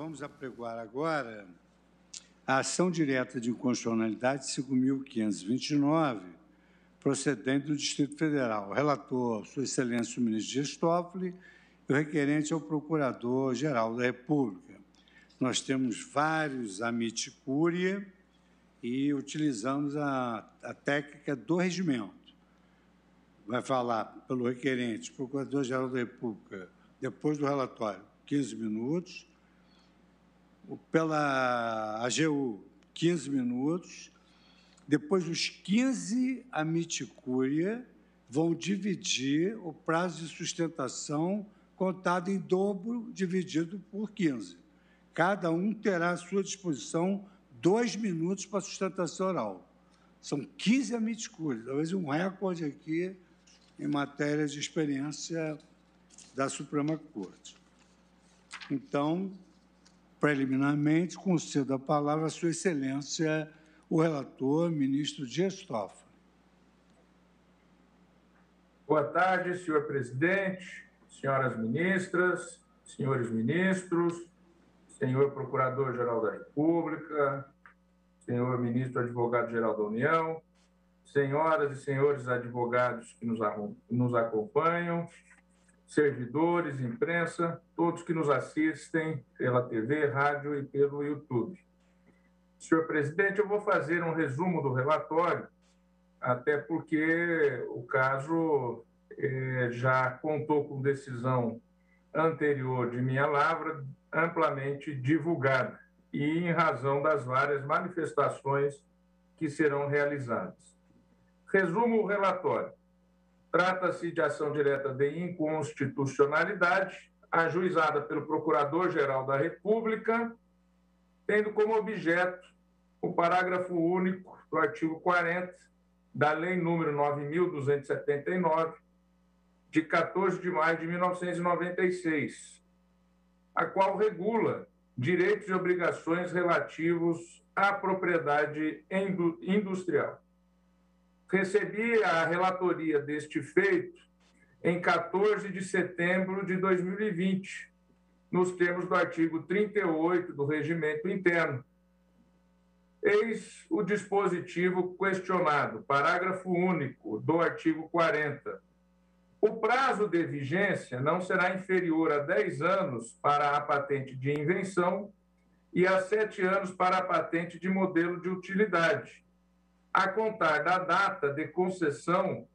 Vamos apregoar agora a ação direta de inconstitucionalidade 5.529, procedente do Distrito Federal. O relator, Sua Excelência o ministro Dias Toffoli, e o requerente é o Procurador-Geral da República. Nós temos vários amici curiae e utilizamos a técnica do regimento. Vai falar pelo requerente, Procurador-Geral da República, depois do relatório, 15 minutos. Pela AGU, 15 minutos. Depois, os 15 amici curiae vão dividir o prazo de sustentação contado em dobro, dividido por 15. Cada um terá à sua disposição 2 minutos para sustentação oral. São 15 amici curiae, talvez um recorde aqui em matéria de experiência da Suprema Corte. Então, preliminarmente, concedo a palavra à Sua Excelência, o relator, ministro Dias Toffoli. Boa tarde, senhor presidente, senhoras ministras, senhores ministros, senhor Procurador-Geral da República, senhor ministro Advogado-Geral da União, senhoras e senhores advogados que nos acompanham, servidores, imprensa, todos que nos assistem pela TV, rádio e pelo YouTube. Senhor presidente, eu vou fazer um resumo do relatório, até porque o caso já contou com decisão anterior de minha lavra, amplamente divulgada, e em razão das várias manifestações que serão realizadas. Resumo o relatório. Trata-se de ação direta de inconstitucionalidade, ajuizada pelo Procurador-Geral da República, tendo como objeto o parágrafo único do artigo 40 da Lei nº 9.279, de 14 de maio de 1996, a qual regula direitos e obrigações relativos à propriedade industrial. Recebi a relatoria deste feito em 14 de setembro de 2020, nos termos do artigo 38 do Regimento Interno. Eis o dispositivo questionado, parágrafo único do artigo 40. O prazo de vigência não será inferior a 10 anos para a patente de invenção e a 7 anos para a patente de modelo de utilidade, a contar da data de concessão,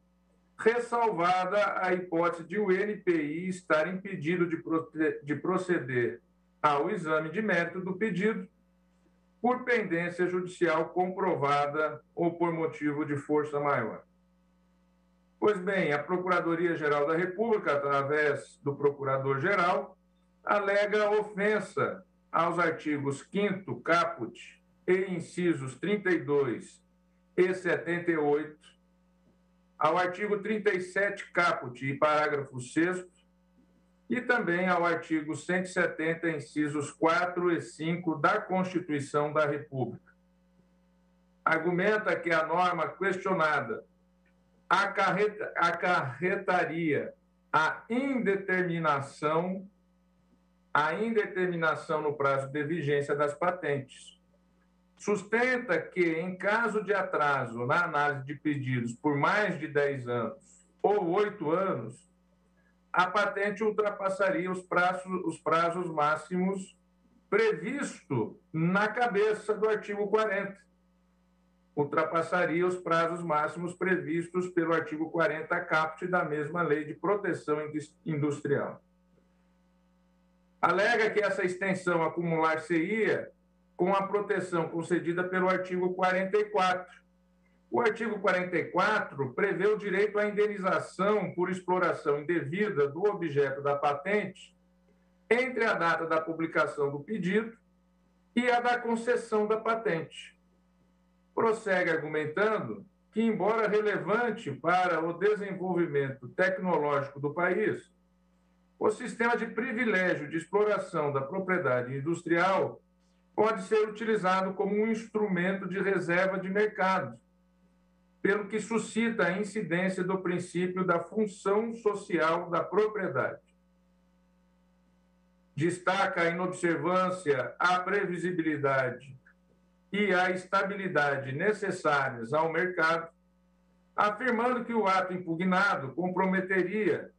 ressalvada a hipótese de o NPI estar impedido de proceder ao exame de mérito do pedido por pendência judicial comprovada ou por motivo de força maior. Pois bem, a Procuradoria-Geral da República, através do Procurador-Geral, alega ofensa aos artigos 5º caput e incisos 32 e 78, ao artigo 37 caput e parágrafo 6º, e também ao artigo 170, incisos 4 e 5 da Constituição da República. Argumenta que a norma questionada acarretaria a indeterminação no prazo de vigência das patentes. Sustenta que, em caso de atraso na análise de pedidos por mais de 10 anos ou 8 anos, a patente ultrapassaria os prazos máximos previsto na cabeça do artigo 40. Ultrapassaria os prazos máximos previstos pelo artigo 40 caput da mesma Lei de Proteção Industrial. Alega que essa extensão acumular-se-ia com a proteção concedida pelo artigo 44. O artigo 44 prevê o direito à indenização por exploração indevida do objeto da patente entre a data da publicação do pedido e a da concessão da patente. Prossegue argumentando que, embora relevante para o desenvolvimento tecnológico do país, o sistema de privilégio de exploração da propriedade industrial pode ser utilizado como um instrumento de reserva de mercado, pelo que suscita a incidência do princípio da função social da propriedade. destaca a inobservância, a previsibilidade e a estabilidade necessárias ao mercado, afirmando que o ato impugnado comprometeria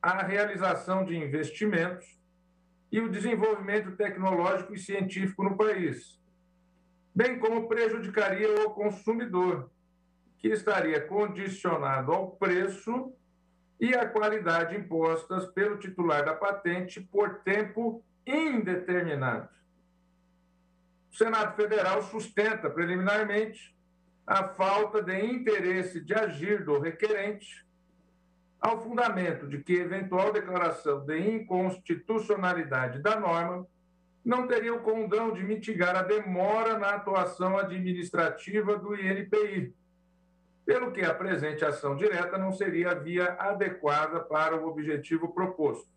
a realização de investimentos e o desenvolvimento tecnológico e científico no país, bem como prejudicaria o consumidor, que estaria condicionado ao preço e à qualidade impostas pelo titular da patente por tempo indeterminado. O Senado Federal sustenta preliminarmente a falta de interesse de agir do requerente, ao fundamento de que eventual declaração de inconstitucionalidade da norma não teria o condão de mitigar a demora na atuação administrativa do INPI, pelo que a presente ação direta não seria a via adequada para o objetivo proposto.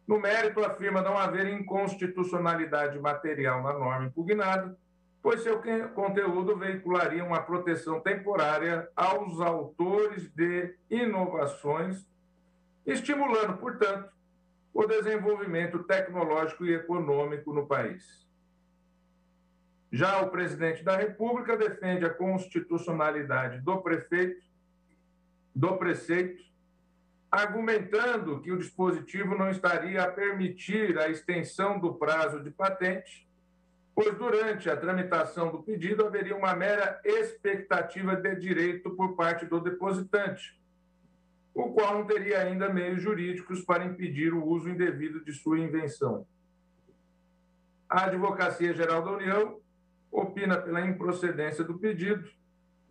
No mérito, afirma não haver inconstitucionalidade material na norma impugnada, pois seu conteúdo veicularia uma proteção temporária aos autores de inovações, estimulando, portanto, o desenvolvimento tecnológico e econômico no país. Já o presidente da República defende a constitucionalidade do preceito, argumentando que o dispositivo não estaria a permitir a extensão do prazo de patente, pois durante a tramitação do pedido haveria uma mera expectativa de direito por parte do depositante, o qual não teria ainda meios jurídicos para impedir o uso indevido de sua invenção. A Advocacia Geral da União opina pela improcedência do pedido,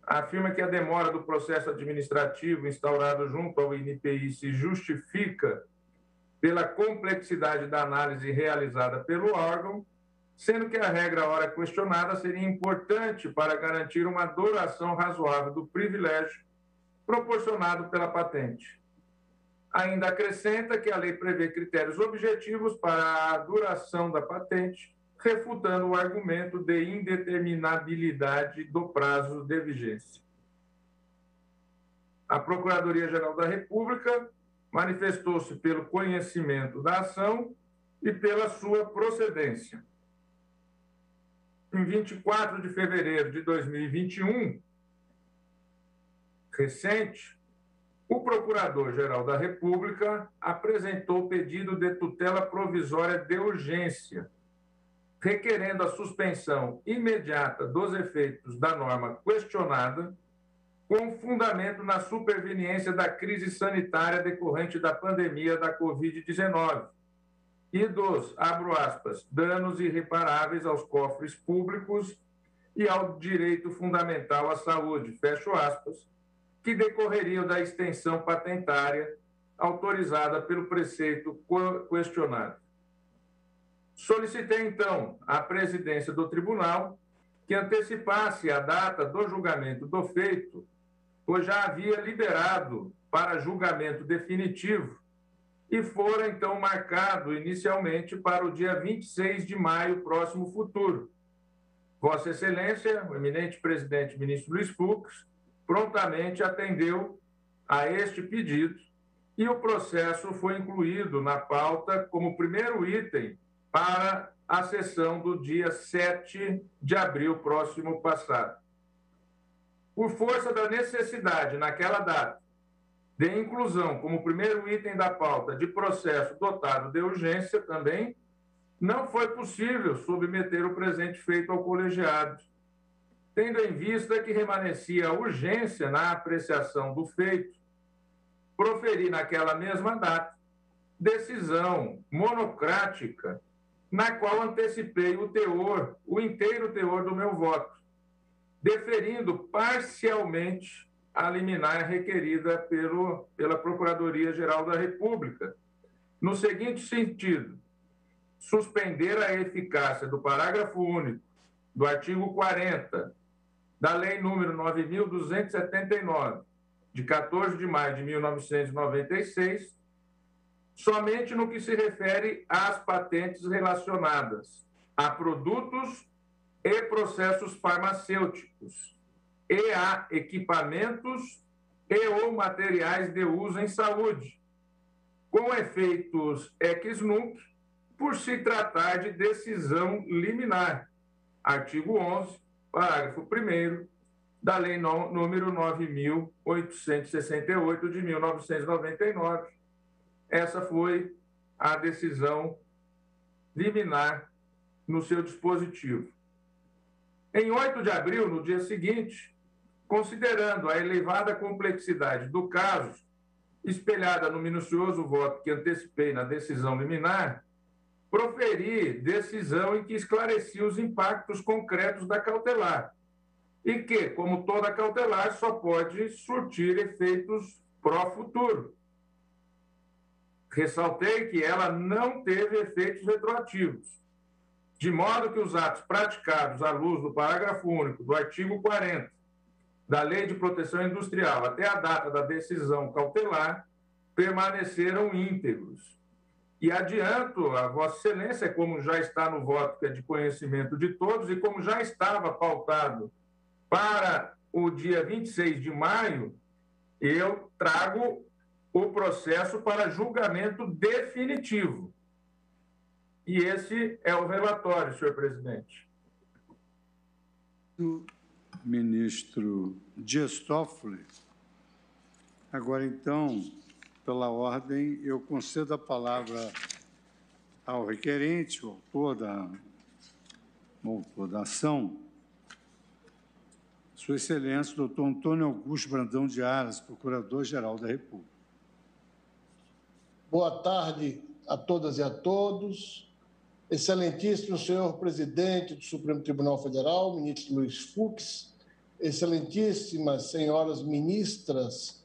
afirma que a demora do processo administrativo instaurado junto ao INPI se justifica pela complexidade da análise realizada pelo órgão, sendo que a regra ora questionada seria importante para garantir uma duração razoável do privilégio proporcionado pela patente. Ainda acrescenta que a lei prevê critérios objetivos para a duração da patente, refutando o argumento de indeterminabilidade do prazo de vigência. A Procuradoria-Geral da República manifestou-se pelo conhecimento da ação e pela sua procedência. Em 24 de fevereiro de 2021, recente, o Procurador-Geral da República apresentou pedido de tutela provisória de urgência, requerendo a suspensão imediata dos efeitos da norma questionada, com fundamento na superveniência da crise sanitária decorrente da pandemia da Covid-19 e dos, abro aspas, danos irreparáveis aos cofres públicos e ao direito fundamental à saúde, fecho aspas, que decorreriam da extensão patentária autorizada pelo preceito questionado. Solicitei, então, à presidência do tribunal que antecipasse a data do julgamento do feito, pois já havia liberado para julgamento definitivo e fora, então, marcado inicialmente para o dia 26 de maio, próximo futuro. Vossa Excelência, o eminente presidente ministro Luiz Fux, prontamente atendeu a este pedido e o processo foi incluído na pauta como primeiro item para a sessão do dia 7 de abril próximo passado. Por força da necessidade, naquela data, de inclusão como primeiro item da pauta de processo dotado de urgência também, não foi possível submeter o presente feito ao colegiado, tendo em vista que remanescia a urgência na apreciação do feito, proferir naquela mesma data decisão monocrática na qual antecipei o inteiro teor do meu voto, deferindo parcialmente a liminar requerida pela Procuradoria-Geral da República, no seguinte sentido: suspender a eficácia do parágrafo único do artigo 40 da Lei número 9.279, de 14 de maio de 1996, somente no que se refere às patentes relacionadas a produtos e processos farmacêuticos e a equipamentos e ou materiais de uso em saúde, com efeitos ex nunc por se tratar de decisão liminar. Artigo 11, parágrafo 1º da Lei número 9.868 de 1999. Essa foi a decisão liminar no seu dispositivo. Em 8 de abril, no dia seguinte, considerando a elevada complexidade do caso, espelhada no minucioso voto que antecipei na decisão liminar, proferi decisão em que esclarecia os impactos concretos da cautelar e que, como toda cautelar, só pode surtir efeitos pró-futuro. Ressaltei que ela não teve efeitos retroativos, de modo que os atos praticados à luz do parágrafo único do artigo 40 da Lei de Proteção Industrial até a data da decisão cautelar permaneceram íntegros. E adianto a Vossa Excelência, como já está no voto que é de conhecimento de todos e como já estava pautado para o dia 26 de maio, eu trago o processo para julgamento definitivo. E esse é o relatório, senhor presidente. O ministro Dias Toffoli. Agora, então, pela ordem, eu concedo a palavra ao requerente, o autor da ação, Sua Excelência, doutor Antônio Augusto Brandão de Aras, Procurador-Geral da República. Boa tarde a todas e a todos. Excelentíssimo senhor presidente do Supremo Tribunal Federal, ministro Luiz Fux, excelentíssimas senhoras ministras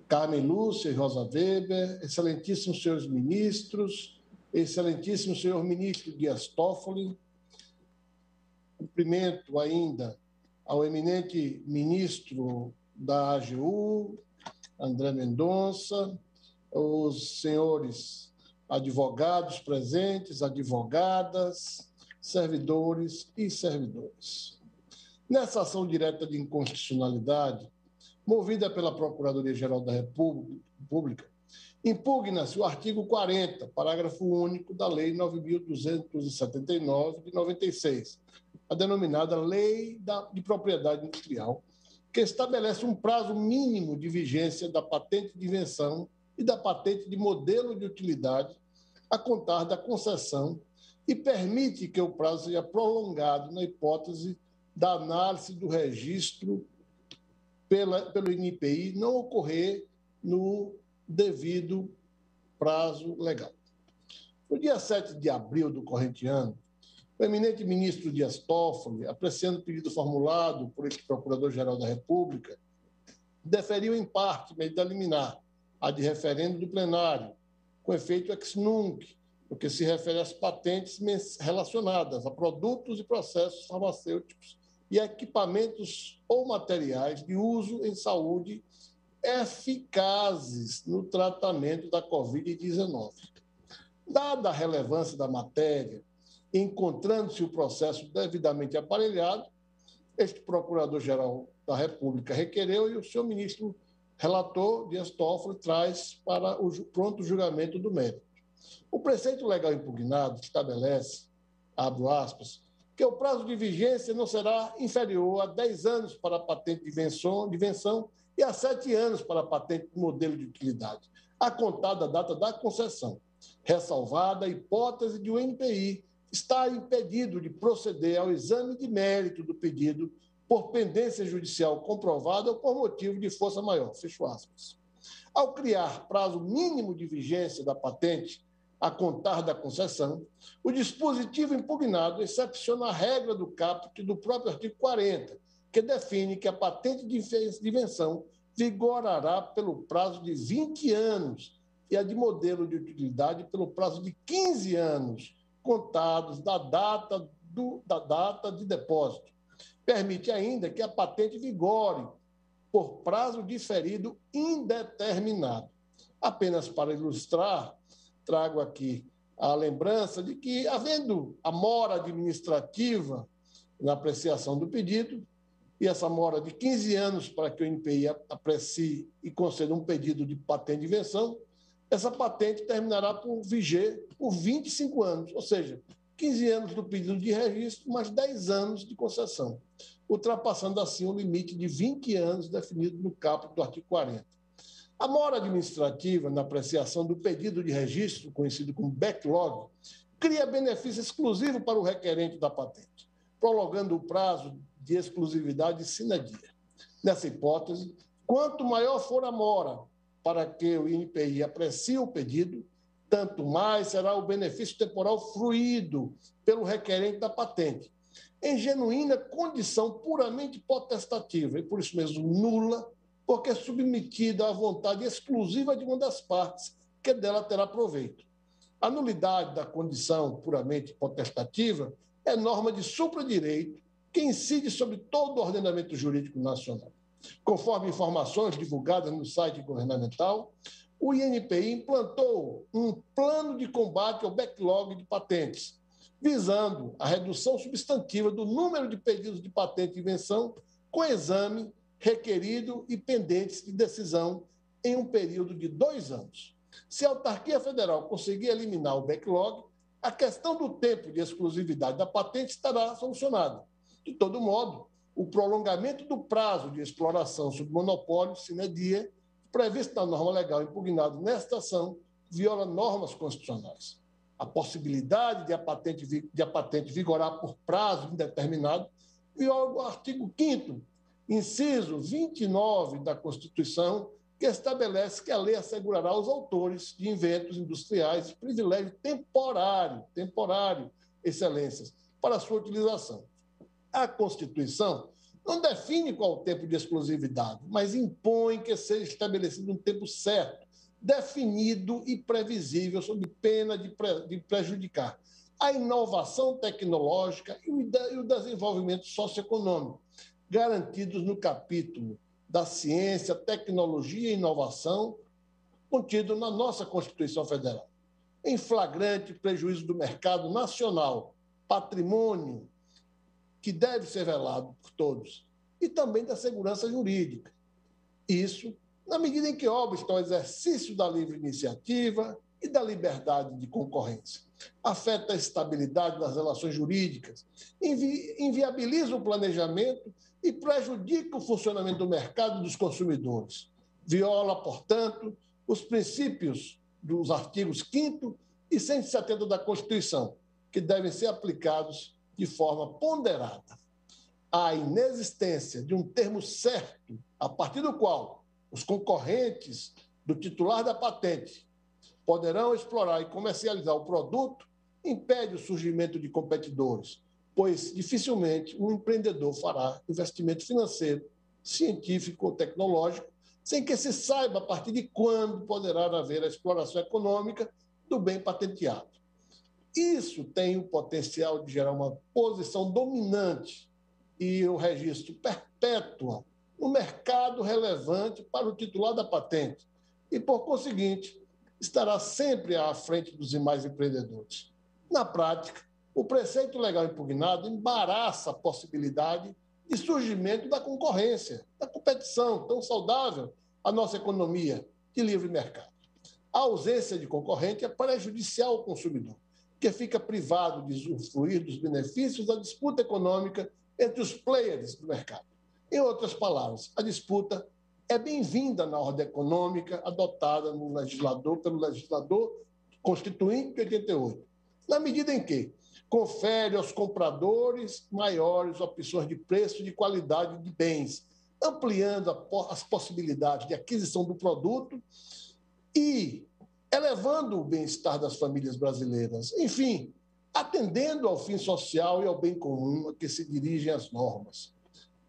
Carmen Lúcia e Rosa Weber, excelentíssimos senhores ministros, excelentíssimo senhor ministro Dias Toffoli, cumprimento ainda ao eminente ministro da AGU, André Mendonça, os senhores advogados presentes, advogadas, servidores e servidoras. Nessa ação direta de inconstitucionalidade, movida pela Procuradoria-Geral da República, impugna-se o artigo 40, parágrafo único da Lei 9.279, de 96, a denominada Lei de Propriedade Industrial, que estabelece um prazo mínimo de vigência da patente de invenção e da patente de modelo de utilidade a contar da concessão e permite que o prazo seja prolongado na hipótese da análise do registro pelo INPI não ocorrer no devido prazo legal. No dia 7 de abril do corrente ano, o eminente ministro Dias Toffoli, apreciando o pedido formulado por este Procurador-Geral da República, deferiu em parte medida liminar, a de referendo do plenário, com efeito ex nunc, no que se refere às patentes relacionadas a produtos e processos farmacêuticos e a equipamentos ou materiais de uso em saúde eficazes no tratamento da Covid-19. Dada a relevância da matéria, encontrando-se o processo devidamente aparelhado, este Procurador-Geral da República requereu e o senhor ministro relator Dias Toffoli traz para o pronto julgamento do mérito. O preceito legal impugnado estabelece, abro aspas, que o prazo de vigência não será inferior a 10 anos para a patente de invenção e a 7 anos para a patente de modelo de utilidade, a contar da data da concessão, ressalvada a hipótese de o INPI estar impedido de proceder ao exame de mérito do pedido por pendência judicial comprovada ou por motivo de força maior, fecho aspas. Ao criar prazo mínimo de vigência da patente a contar da concessão, o dispositivo impugnado excepciona a regra do caput do próprio artigo 40, que define que a patente de invenção vigorará pelo prazo de 20 anos e a de modelo de utilidade pelo prazo de 15 anos, contados da data de depósito. Permite ainda que a patente vigore por prazo diferido indeterminado. Apenas para ilustrar, trago aqui a lembrança de que, havendo a mora administrativa na apreciação do pedido, e essa mora de 15 anos para que o INPI aprecie e conceda um pedido de patente de invenção, essa patente terminará por viger por 25 anos, ou seja, 15 anos do pedido de registro, mais 10 anos de concessão, ultrapassando assim o limite de 20 anos definido no caput do artigo 40. A mora administrativa na apreciação do pedido de registro, conhecido como backlog, cria benefício exclusivo para o requerente da patente, prolongando o prazo de exclusividade sine die. Nessa hipótese, quanto maior for a mora para que o INPI aprecie o pedido, tanto mais será o benefício temporal fruído pelo requerente da patente, em genuína condição puramente potestativa e, por isso mesmo, nula, porque é submetida à vontade exclusiva de uma das partes que dela terá proveito. A nulidade da condição puramente potestativa é norma de supradireito que incide sobre todo o ordenamento jurídico nacional. Conforme informações divulgadas no site governamental, o INPI implantou um plano de combate ao backlog de patentes, visando a redução substantiva do número de pedidos de patente de invenção com exame requerido e pendentes de decisão em um período de 2 anos. Se a autarquia federal conseguir eliminar o backlog, a questão do tempo de exclusividade da patente estará solucionada. De todo modo, o prolongamento do prazo de exploração sob monopólio sine die, previsto na norma legal impugnada nesta ação, viola normas constitucionais. A possibilidade de a patente vigorar por prazo indeterminado viola o artigo 5º, inciso 29 da Constituição, que estabelece que a lei assegurará aos autores de inventos industriais privilégio temporário, excelências, para sua utilização. A Constituição não define qual o tempo de exclusividade, mas impõe que seja estabelecido um tempo certo, definido e previsível, sob pena de prejudicar a inovação tecnológica e o desenvolvimento socioeconômico, garantidos no capítulo da ciência, tecnologia e inovação, contido na nossa Constituição Federal. Em flagrante prejuízo do mercado nacional, patrimônio que deve ser velado por todos, e também da segurança jurídica. Isso, na medida em que obsta ao exercício da livre iniciativa e da liberdade de concorrência. Afeta a estabilidade das relações jurídicas, inviabiliza o planejamento e prejudica o funcionamento do mercado e dos consumidores. Viola, portanto, os princípios dos artigos 5º e 170 da Constituição, que devem ser aplicados de forma ponderada. A inexistência de um termo certo, a partir do qual os concorrentes do titular da patente poderão explorar e comercializar o produto, impede o surgimento de competidores, pois dificilmente um empreendedor fará investimento financeiro, científico ou tecnológico sem que se saiba a partir de quando poderá haver a exploração econômica do bem patenteado. Isso tem o potencial de gerar uma posição dominante e o registro perpétua no mercado relevante para o titular da patente e, por conseguinte, estará sempre à frente dos demais empreendedores. Na prática, o preceito legal impugnado embaraça a possibilidade de surgimento da concorrência, da competição tão saudável à nossa economia de livre mercado. A ausência de concorrente é prejudicial ao consumidor, que fica privado de usufruir dos benefícios da disputa econômica entre os players do mercado. Em outras palavras, a disputa é bem-vinda na ordem econômica adotada pelo legislador constituinte de 88, na medida em que confere aos compradores maiores opções de preço e de qualidade de bens, ampliando as possibilidades de aquisição do produto e elevando o bem-estar das famílias brasileiras. Enfim, atendendo ao fim social e ao bem comum a que se dirigem as normas.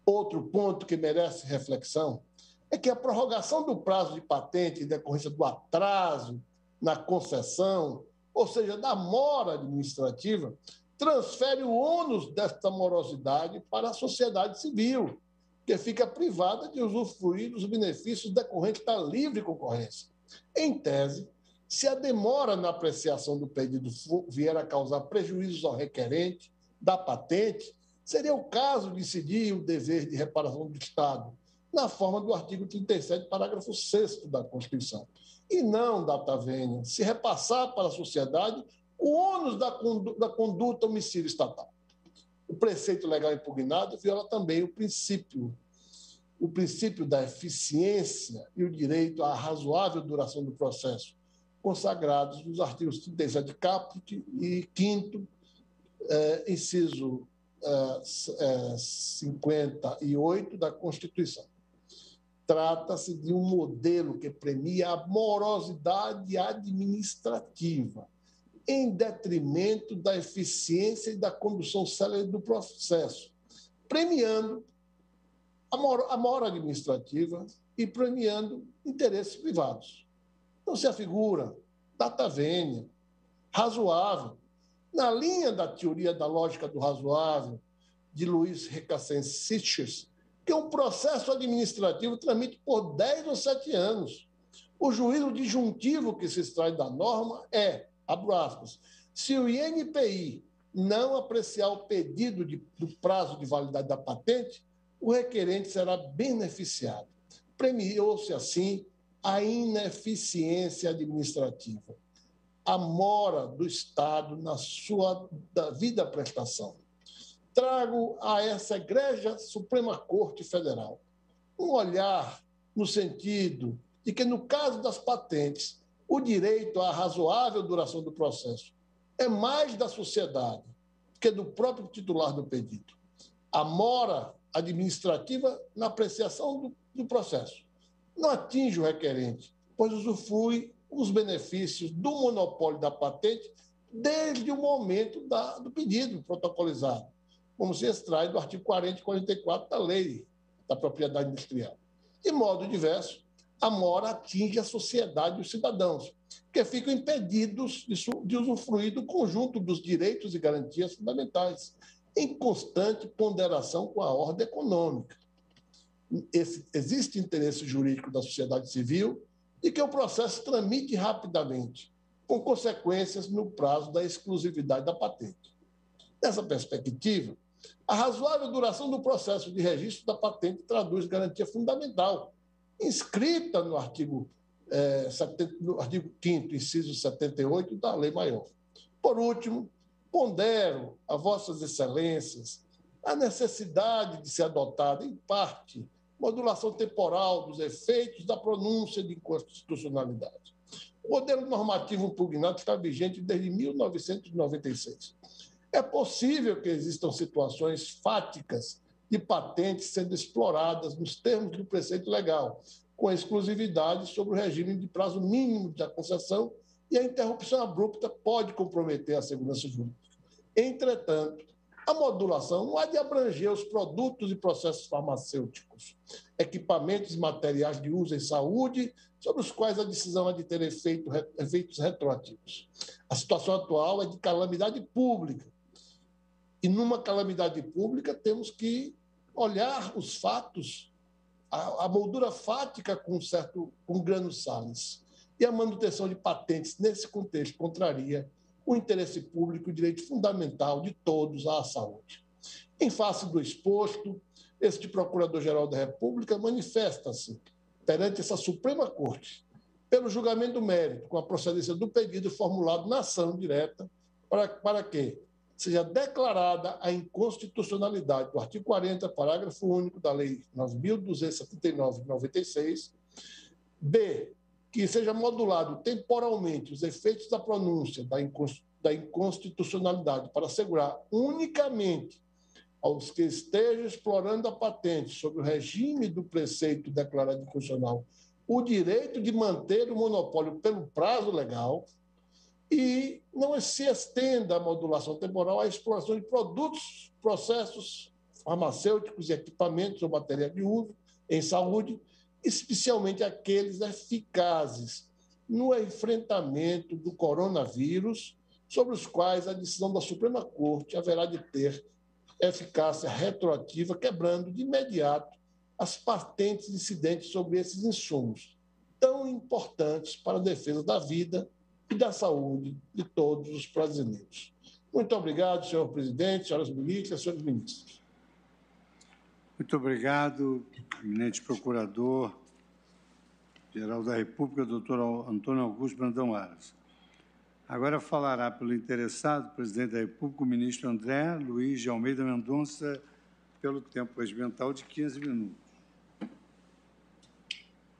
Outro ponto que merece reflexão é que a prorrogação do prazo de patente em decorrência do atraso na concessão, ou seja, da mora administrativa, transfere o ônus desta morosidade para a sociedade civil, que fica privada de usufruir dos benefícios decorrentes da livre concorrência. Em tese, se a demora na apreciação do pedido vier a causar prejuízos ao requerente da patente, seria o caso de incidir o dever de reparação do Estado, na forma do artigo 37, parágrafo 6º da Constituição, e não data vênia, se repassar para a sociedade o ônus da conduta homicida estatal. O preceito legal impugnado viola também o princípio da eficiência e o direito à razoável duração do processo, consagrados nos artigos 37 caput e 5º, inciso 58 da Constituição. Trata-se de um modelo que premia a morosidade administrativa, em detrimento da eficiência e da condução célere do processo, premiando a mora administrativa e premiando interesses privados. Então, se afigura data vênia, razoável, na linha da teoria da lógica do razoável, de Luiz Recassensis, que um processo administrativo tramite por 10 ou 7 anos. O juízo disjuntivo que se extrai da norma é, abro aspas, se o INPI não apreciar o pedido do prazo de validade da patente, o requerente será beneficiado. Premiou-se, assim, a ineficiência administrativa, a mora do Estado na sua devida prestação. Trago a essa egrégia Suprema Corte Federal um olhar no sentido de que, no caso das patentes, o direito à razoável duração do processo é mais da sociedade que do próprio titular do pedido. A mora administrativa na apreciação do processo não atinge o requerente, pois usufrui os benefícios do monopólio da patente desde o momento do pedido protocolizado, como se extrai do artigo 40 e 44 da Lei da Propriedade Industrial. De modo diverso, a mora atinge a sociedade e os cidadãos, que ficam impedidos de usufruir do conjunto dos direitos e garantias fundamentais, em constante ponderação com a ordem econômica. Existe interesse jurídico da sociedade civil de que o processo tramite rapidamente, com consequências no prazo da exclusividade da patente. Nessa perspectiva, a razoável duração do processo de registro da patente traduz garantia fundamental, inscrita no artigo 5º, inciso 78 da Lei Maior. Por último, pondero a vossas excelências a necessidade de ser adotada, em parte, modulação temporal dos efeitos da pronúncia de inconstitucionalidade. O modelo normativo impugnado está vigente desde 1996. É possível que existam situações fáticas de patentes sendo exploradas nos termos do preceito legal, com a exclusividade sobre o regime de prazo mínimo da concessão, e a interrupção abrupta pode comprometer a segurança jurídica. Entretanto, a modulação não há de abranger os produtos e processos farmacêuticos, equipamentos e materiais de uso em saúde, sobre os quais a decisão há de ter efeitos retroativos. A situação atual é de calamidade pública. E, numa calamidade pública, temos que olhar os fatos, a moldura fática com grano salis. E a manutenção de patentes, nesse contexto, contraria o interesse público e o direito fundamental de todos à saúde. Em face do exposto, este Procurador-Geral da República manifesta-se perante essa Suprema Corte pelo julgamento do mérito, com a procedência do pedido formulado na ação direta, para que seja declarada a inconstitucionalidade do artigo 40, parágrafo único da Lei 9.279 de 96, b, que seja modulado temporalmente os efeitos da pronúncia da inconstitucionalidade para assegurar unicamente aos que estejam explorando a patente sob o regime do preceito declarado inconstitucional o direito de manter o monopólio pelo prazo legal, e não se estenda a modulação temporal à exploração de produtos, processos farmacêuticos e equipamentos ou materiais de uso em saúde, especialmente aqueles eficazes no enfrentamento do coronavírus, sobre os quais a decisão da Suprema Corte haverá de ter eficácia retroativa, quebrando de imediato as patentes incidentes sobre esses insumos, tão importantes para a defesa da vida e da saúde de todos os brasileiros. Muito obrigado, senhor presidente, senhoras ministras, senhores ministros. Muito obrigado, eminente procurador. Procurador-Geral da República, doutor Antônio Augusto Brandão Aras. Agora falará pelo interessado, presidente da República, o ministro André Luiz de Almeida Mendonça, pelo tempo regimental de 15 minutos.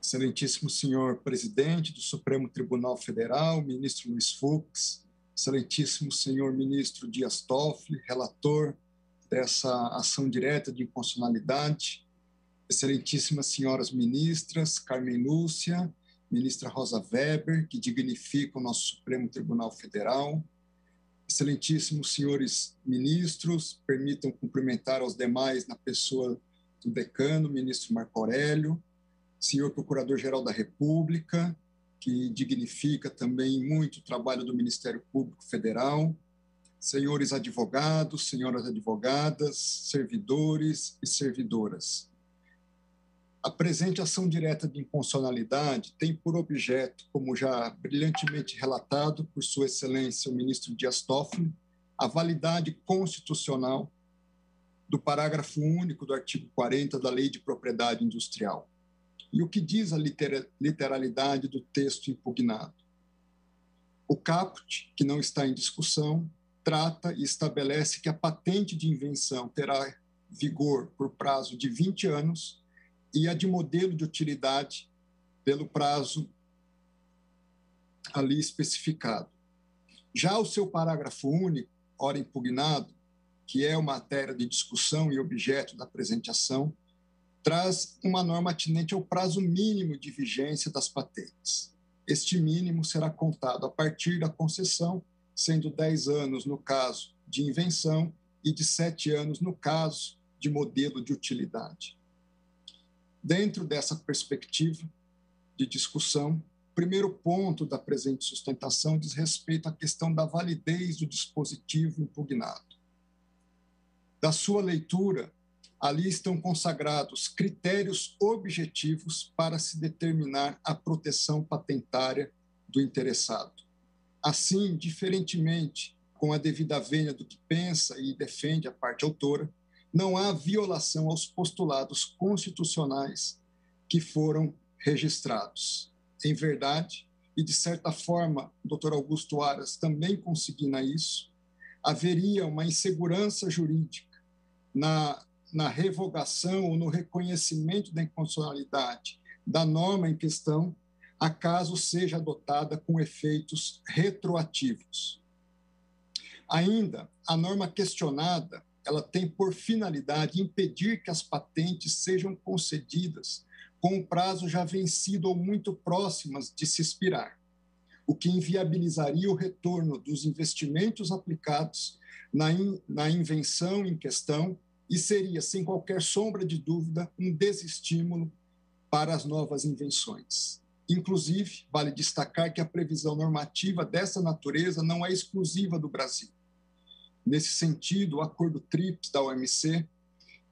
Excelentíssimo senhor presidente do Supremo Tribunal Federal, ministro Luiz Fux, excelentíssimo senhor ministro Dias Toffoli, relator dessa ação direta de inconstitucionalidade, excelentíssimas senhoras ministras, Carmen Lúcia, ministra Rosa Weber, que dignifica o nosso Supremo Tribunal Federal, excelentíssimos senhores ministros, permitam cumprimentar aos demais na pessoa do decano, ministro Marco Aurélio, senhor Procurador-Geral da República, que dignifica também muito o trabalho do Ministério Público Federal, senhores advogados, senhoras advogadas, servidores e servidoras. A presente ação direta de inconstitucionalidade tem por objeto, como já brilhantemente relatado por Sua Excelência o ministro Dias Toffoli, a validade constitucional do parágrafo único do artigo 40 da Lei de Propriedade Industrial. E o que diz a literalidade do texto impugnado? O caput, que não está em discussão, trata e estabelece que a patente de invenção terá vigor por prazo de 20 anos e a de modelo de utilidade pelo prazo ali especificado. Já o seu parágrafo único, ora impugnado, que é uma matéria de discussão e objeto da presente ação, traz uma norma atinente ao prazo mínimo de vigência das patentes. Este mínimo será contado a partir da concessão, sendo 10 anos no caso de invenção e de 7 anos no caso de modelo de utilidade. Dentro dessa perspectiva de discussão, o primeiro ponto da presente sustentação diz respeito à questão da validez do dispositivo impugnado. Da sua leitura, ali estão consagrados critérios objetivos para se determinar a proteção patentária do interessado. Assim, diferentemente com a devida vênia do que pensa e defende a parte autora, não há violação aos postulados constitucionais que foram registrados. Em verdade, e de certa forma, o Dr. Augusto Aras também consigna isso, haveria uma insegurança jurídica na revogação ou no reconhecimento da inconstitucionalidade da norma em questão, acaso seja adotada com efeitos retroativos. Ainda, a norma questionada, ela tem por finalidade impedir que as patentes sejam concedidas com um prazo já vencido ou muito próximas de se expirar, o que inviabilizaria o retorno dos investimentos aplicados na invenção em questão e seria, sem qualquer sombra de dúvida, um desestímulo para as novas invenções. Inclusive, vale destacar que a previsão normativa dessa natureza não é exclusiva do Brasil. Nesse sentido, o Acordo TRIPS da OMC,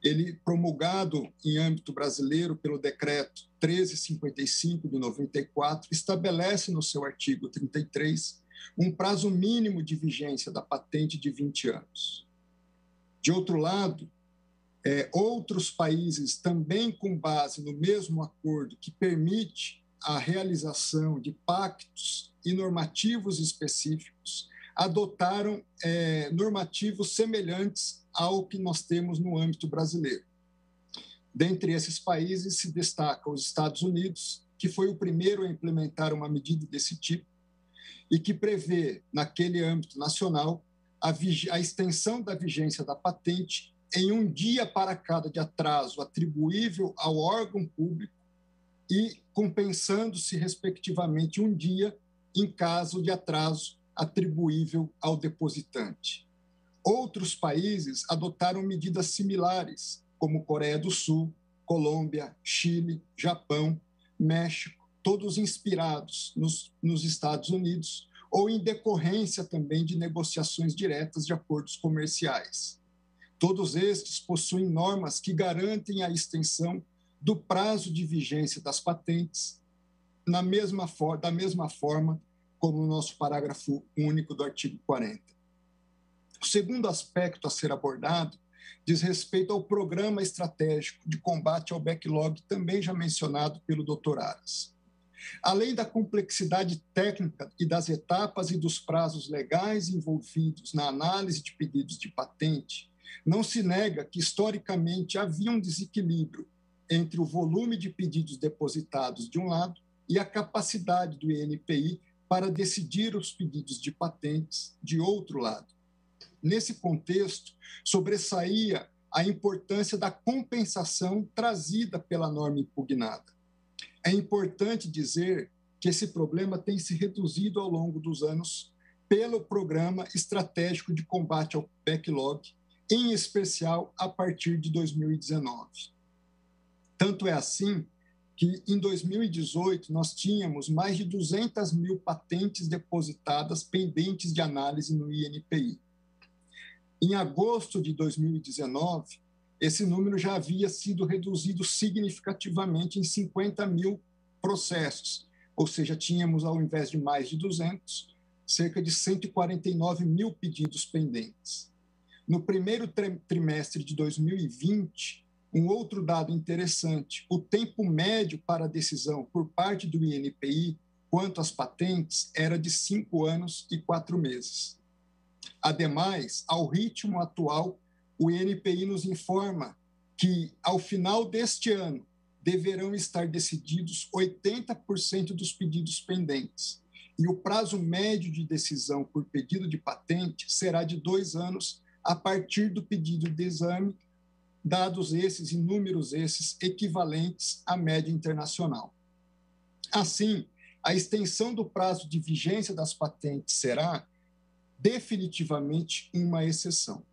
ele promulgado em âmbito brasileiro pelo Decreto 1355 de 94, estabelece no seu artigo 33 um prazo mínimo de vigência da patente de 20 anos. De outro lado, outros países, também com base no mesmo acordo que permite a realização de pactos e normativos específicos, adotaram normativos semelhantes ao que nós temos no âmbito brasileiro. Dentre esses países se destaca os Estados Unidos, que foi o primeiro a implementar uma medida desse tipo e que prevê, naquele âmbito nacional, a extensão da vigência da patente em um dia para cada de atraso atribuível ao órgão público e compensando-se, respectivamente, um dia em caso de atraso atribuível ao depositante. Outros países adotaram medidas similares, como Coreia do Sul, Colômbia, Chile, Japão, México, todos inspirados nos Estados Unidos ou em decorrência também de negociações diretas de acordos comerciais. Todos estes possuem normas que garantem a extensão do prazo de vigência das patentes da mesma forma como o nosso parágrafo único do artigo 40. O segundo aspecto a ser abordado diz respeito ao programa estratégico de combate ao backlog, também já mencionado pelo Dr. Aras. Além da complexidade técnica e das etapas e dos prazos legais envolvidos na análise de pedidos de patente, não se nega que, historicamente, havia um desequilíbrio entre o volume de pedidos depositados de um lado e a capacidade do INPI para decidir os pedidos de patentes de outro lado. Nesse contexto, sobressaía a importância da compensação trazida pela norma impugnada. É importante dizer que esse problema tem se reduzido ao longo dos anos pelo Programa Estratégico de Combate ao Backlog, em especial a partir de 2019. Tanto é assim que, em 2018, nós tínhamos mais de 200 mil patentes depositadas pendentes de análise no INPI. Em agosto de 2019, esse número já havia sido reduzido significativamente em 50 mil processos, ou seja, tínhamos, ao invés de mais de 200, cerca de 149 mil pedidos pendentes. No primeiro trimestre de 2020, um outro dado interessante, o tempo médio para a decisão por parte do INPI quanto às patentes era de 5 anos e 4 meses. Ademais, ao ritmo atual, o INPI nos informa que, ao final deste ano, deverão estar decididos 80% dos pedidos pendentes, e o prazo médio de decisão por pedido de patente será de 2 anos a partir do pedido de exame, dados esses e números esses equivalentes à média internacional. Assim, a extensão do prazo de vigência das patentes será definitivamente uma exceção.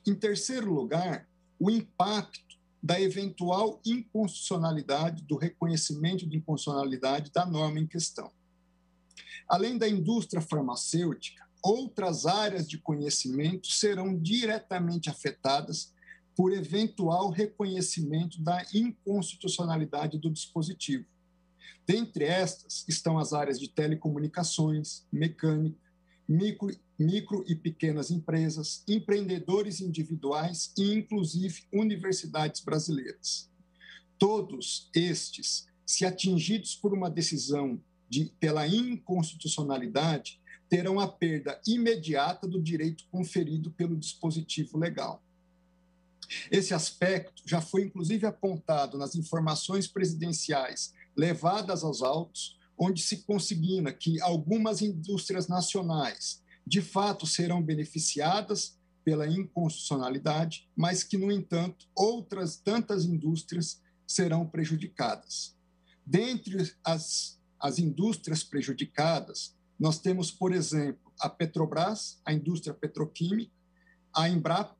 Em terceiro lugar, o impacto da eventual inconstitucionalidade, do reconhecimento de inconstitucionalidade da norma em questão. Além da indústria farmacêutica, outras áreas de conhecimento serão diretamente afetadas por eventual reconhecimento da inconstitucionalidade do dispositivo. Dentre estas estão as áreas de telecomunicações, mecânica, micro e pequenas empresas, empreendedores individuais e, inclusive, universidades brasileiras. Todos estes, se atingidos por uma decisão pela inconstitucionalidade, terão a perda imediata do direito conferido pelo dispositivo legal. Esse aspecto já foi, inclusive, apontado nas informações presidenciais levadas aos autos, onde se consigna que algumas indústrias nacionais, de fato, serão beneficiadas pela inconstitucionalidade, mas que, no entanto, outras tantas indústrias serão prejudicadas. Dentre as indústrias prejudicadas, nós temos, por exemplo, a Petrobras, a indústria petroquímica, a Embrapa,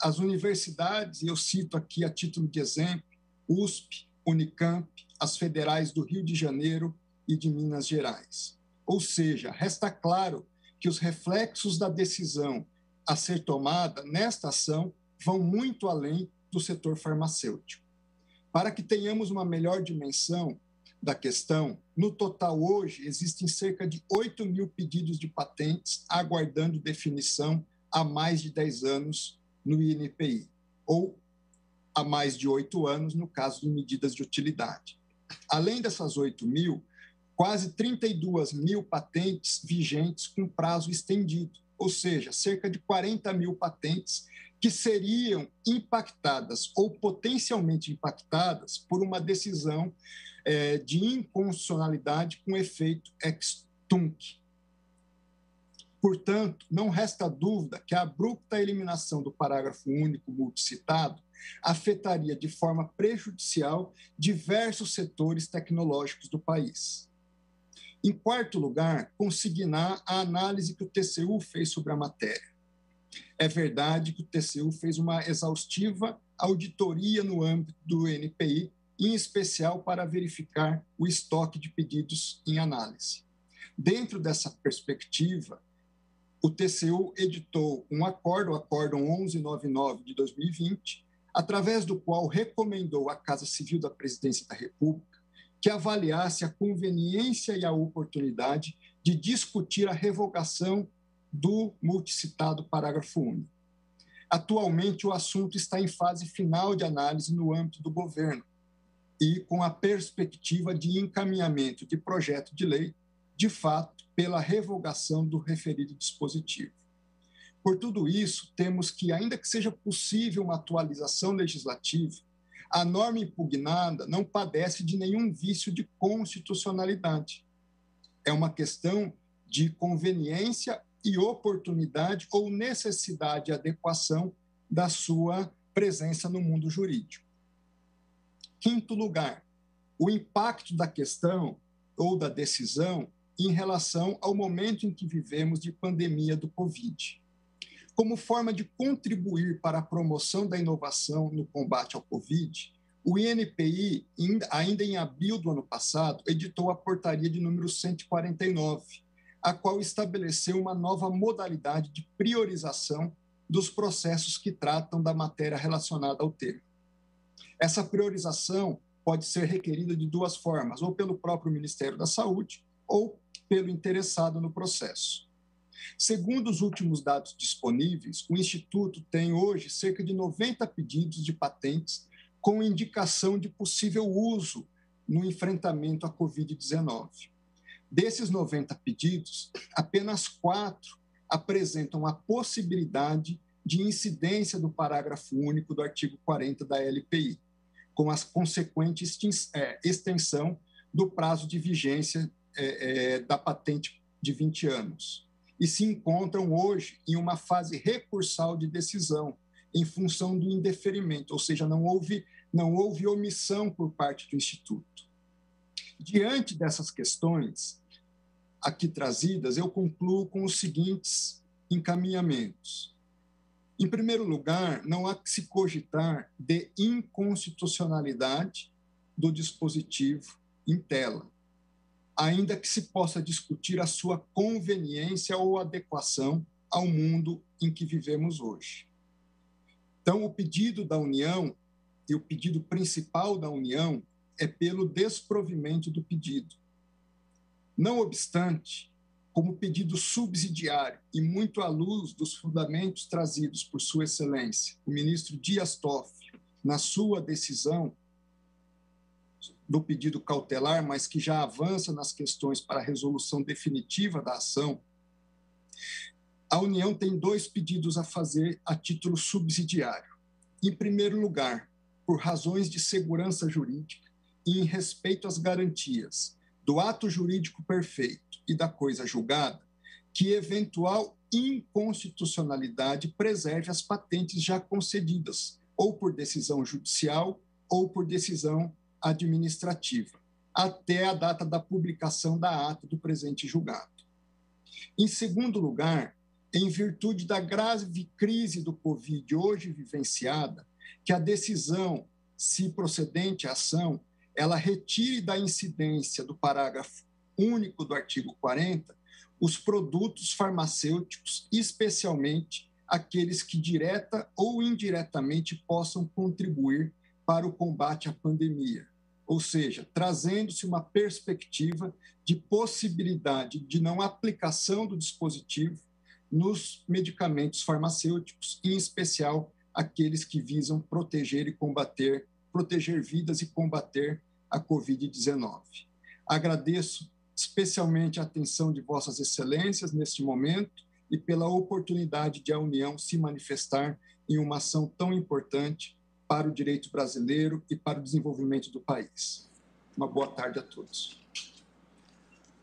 as universidades, e eu cito aqui a título de exemplo, USP, Unicamp, as federais do Rio de Janeiro e de Minas Gerais. Ou seja, resta claro que os reflexos da decisão a ser tomada nesta ação vão muito além do setor farmacêutico. Para que tenhamos uma melhor dimensão da questão, no total hoje existem cerca de 8 mil pedidos de patentes aguardando definição há mais de 10 anos no INPI, ou há mais de 8 anos no caso de medidas de utilidade. Além dessas 8 mil, quase 32 mil patentes vigentes com prazo estendido, ou seja, cerca de 40 mil patentes que seriam impactadas ou potencialmente impactadas por uma decisão de inconstitucionalidade com efeito ex tunc. Portanto, não resta dúvida que a abrupta eliminação do parágrafo único multicitado afetaria de forma prejudicial diversos setores tecnológicos do país. Em quarto lugar, consignar a análise que o TCU fez sobre a matéria. É verdade que o TCU fez uma exaustiva auditoria no âmbito do INPI, em especial para verificar o estoque de pedidos em análise. Dentro dessa perspectiva, o TCU editou um acordo, o Acórdão 1199 de 2020, através do qual recomendou à Casa Civil da Presidência da República que avaliasse a conveniência e a oportunidade de discutir a revogação do multicitado parágrafo único. Atualmente, o assunto está em fase final de análise no âmbito do governo, e com a perspectiva de encaminhamento de projeto de lei, de fato, pela revogação do referido dispositivo. Por tudo isso, temos que, ainda que seja possível uma atualização legislativa, a norma impugnada não padece de nenhum vício de constitucionalidade. É uma questão de conveniência e oportunidade ou necessidade e adequação da sua presença no mundo jurídico. Quinto lugar, o impacto da questão ou da decisão em relação ao momento em que vivemos de pandemia do Covid. Como forma de contribuir para a promoção da inovação no combate ao Covid, o INPI, ainda em abril do ano passado, editou a portaria de número 149, a qual estabeleceu uma nova modalidade de priorização dos processos que tratam da matéria relacionada ao tema. Essa priorização pode ser requerida de duas formas, ou pelo próprio Ministério da Saúde, ou pelo interessado no processo. Segundo os últimos dados disponíveis, o Instituto tem hoje cerca de 90 pedidos de patentes com indicação de possível uso no enfrentamento à Covid-19. Desses 90 pedidos, apenas 4 apresentam a possibilidade de incidência do parágrafo único do artigo 40 da LPI, com a consequente extensão do prazo de vigência da patente de 20 anos. E se encontram hoje em uma fase recursal de decisão, em função do indeferimento, ou seja, não houve omissão por parte do Instituto. Diante dessas questões aqui trazidas, eu concluo com os seguintes encaminhamentos. Em primeiro lugar, não há que se cogitar de inconstitucionalidade do dispositivo em tela, ainda que se possa discutir a sua conveniência ou adequação ao mundo em que vivemos hoje. Então, o pedido da União, e o pedido principal da União, é pelo desprovimento do pedido. Não obstante, como pedido subsidiário e muito à luz dos fundamentos trazidos por Sua Excelência, o ministro Dias Toffoli, na sua decisão do pedido cautelar, mas que já avança nas questões para a resolução definitiva da ação, a União tem 2 pedidos a fazer a título subsidiário. Em primeiro lugar, por razões de segurança jurídica e em respeito às garantias do ato jurídico perfeito e da coisa julgada, que eventual inconstitucionalidade preserve as patentes já concedidas, ou por decisão judicial ou por decisão administrativa, até a data da publicação da ata do presente julgado. Em segundo lugar, em virtude da grave crise do Covid hoje vivenciada, que a decisão, se procedente à ação, ela retire da incidência do parágrafo único do artigo 40 os produtos farmacêuticos, especialmente aqueles que direta ou indiretamente possam contribuir para o combate à pandemia, ou seja, trazendo-se uma perspectiva de possibilidade de não aplicação do dispositivo nos medicamentos farmacêuticos, em especial aqueles que visam proteger vidas e combater a Covid-19. Agradeço especialmente a atenção de Vossas Excelências neste momento e pela oportunidade de a União se manifestar em uma ação tão importante para o direito brasileiro e para o desenvolvimento do país. Uma boa tarde a todos.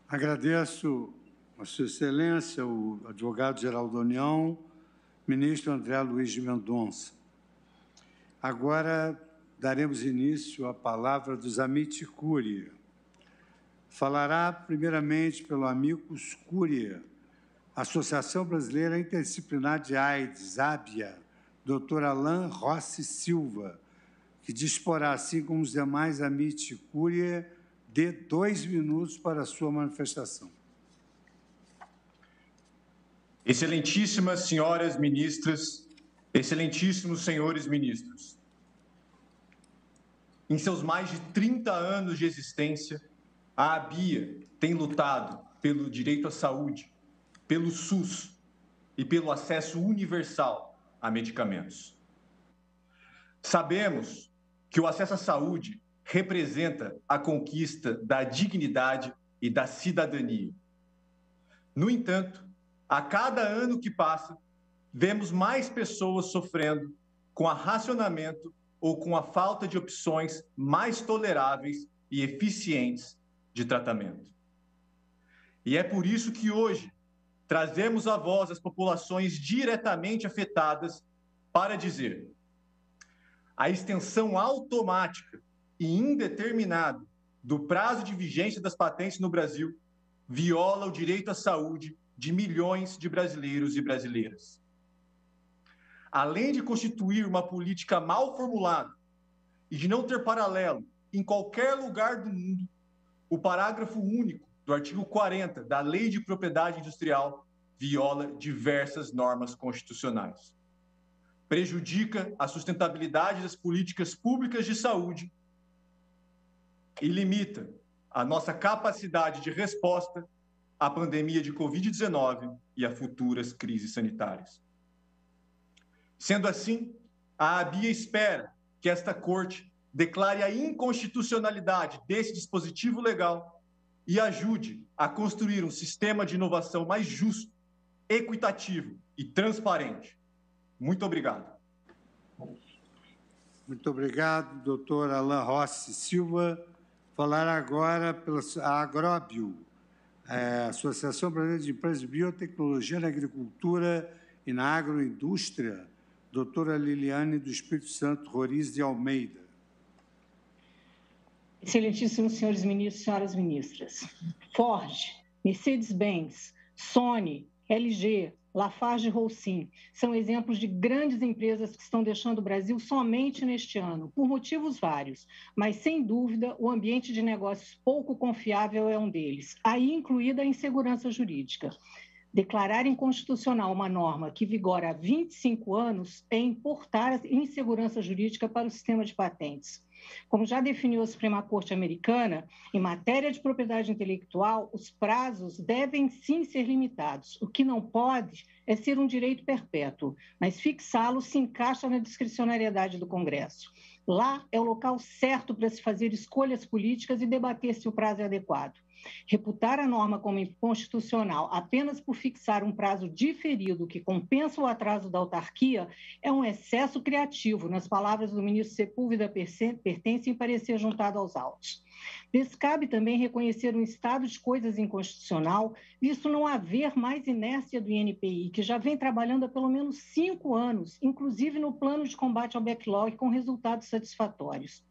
Agradeço a Sua Excelência, o advogado-geral da União, ministro André Luiz de Mendonça. Agora daremos início à palavra dos Amicus Curiae. Falará primeiramente pelo Amicus Curiae, Associação Brasileira Interdisciplinar de AIDS, ABIA, Dr. Alain Rossi Silva, que disporá, assim como os demais Amicus Curiae, de 2 minutos para a sua manifestação. Excelentíssimas senhoras ministras, excelentíssimos senhores ministros, em seus mais de 30 anos de existência, a ABIA tem lutado pelo direito à saúde, pelo SUS e pelo acesso universal a medicamentos. Sabemos que o acesso à saúde representa a conquista da dignidade e da cidadania. No entanto, a cada ano que passa, vemos mais pessoas sofrendo com racionamento ou com a falta de opções mais toleráveis e eficientes de tratamento. E é por isso que hoje trazemos à voz as populações diretamente afetadas para dizer: a extensão automática e indeterminada do prazo de vigência das patentes no Brasil viola o direito à saúde de milhões de brasileiros e brasileiras. Além de constituir uma política mal formulada e de não ter paralelo em qualquer lugar do mundo, o parágrafo único do artigo 40 da Lei de Propriedade Industrial viola diversas normas constitucionais. Prejudica a sustentabilidade das políticas públicas de saúde e limita a nossa capacidade de resposta à pandemia de Covid-19 e a futuras crises sanitárias. Sendo assim, a ABIA espera que esta Corte declare a inconstitucionalidade desse dispositivo legal e ajude a construir um sistema de inovação mais justo, equitativo e transparente. Muito obrigado. Muito obrigado, doutor Alain Rossi Silva. Falar agora pela Agrobio, Associação Brasileira de Empresas de Biotecnologia na Agricultura e na Agroindústria, doutora Liliane do Espírito Santo Roriz de Almeida. Excelentíssimos senhores ministros e senhoras ministras, Ford, Mercedes-Benz, Sony, LG, Lafarge-Holcim são exemplos de grandes empresas que estão deixando o Brasil somente neste ano, por motivos vários, mas, sem dúvida, o ambiente de negócios pouco confiável é um deles, aí incluída a insegurança jurídica. Declarar inconstitucional uma norma que vigora há 25 anos é importar a insegurança jurídica para o sistema de patentes. Como já definiu a Suprema Corte americana, em matéria de propriedade intelectual, os prazos devem sim ser limitados. O que não pode é ser um direito perpétuo, mas fixá-lo se encaixa na discricionariedade do Congresso. Lá é o local certo para se fazer escolhas políticas e debater se o prazo é adequado. Reputar a norma como inconstitucional apenas por fixar um prazo diferido que compensa o atraso da autarquia é um excesso criativo, nas palavras do ministro Sepúlveda Pertence em parecer juntado aos autos. Descabe também reconhecer um estado de coisas inconstitucional, visto não haver mais inércia do INPI, que já vem trabalhando há pelo menos 5 anos, inclusive no plano de combate ao backlog, com resultados satisfatórios.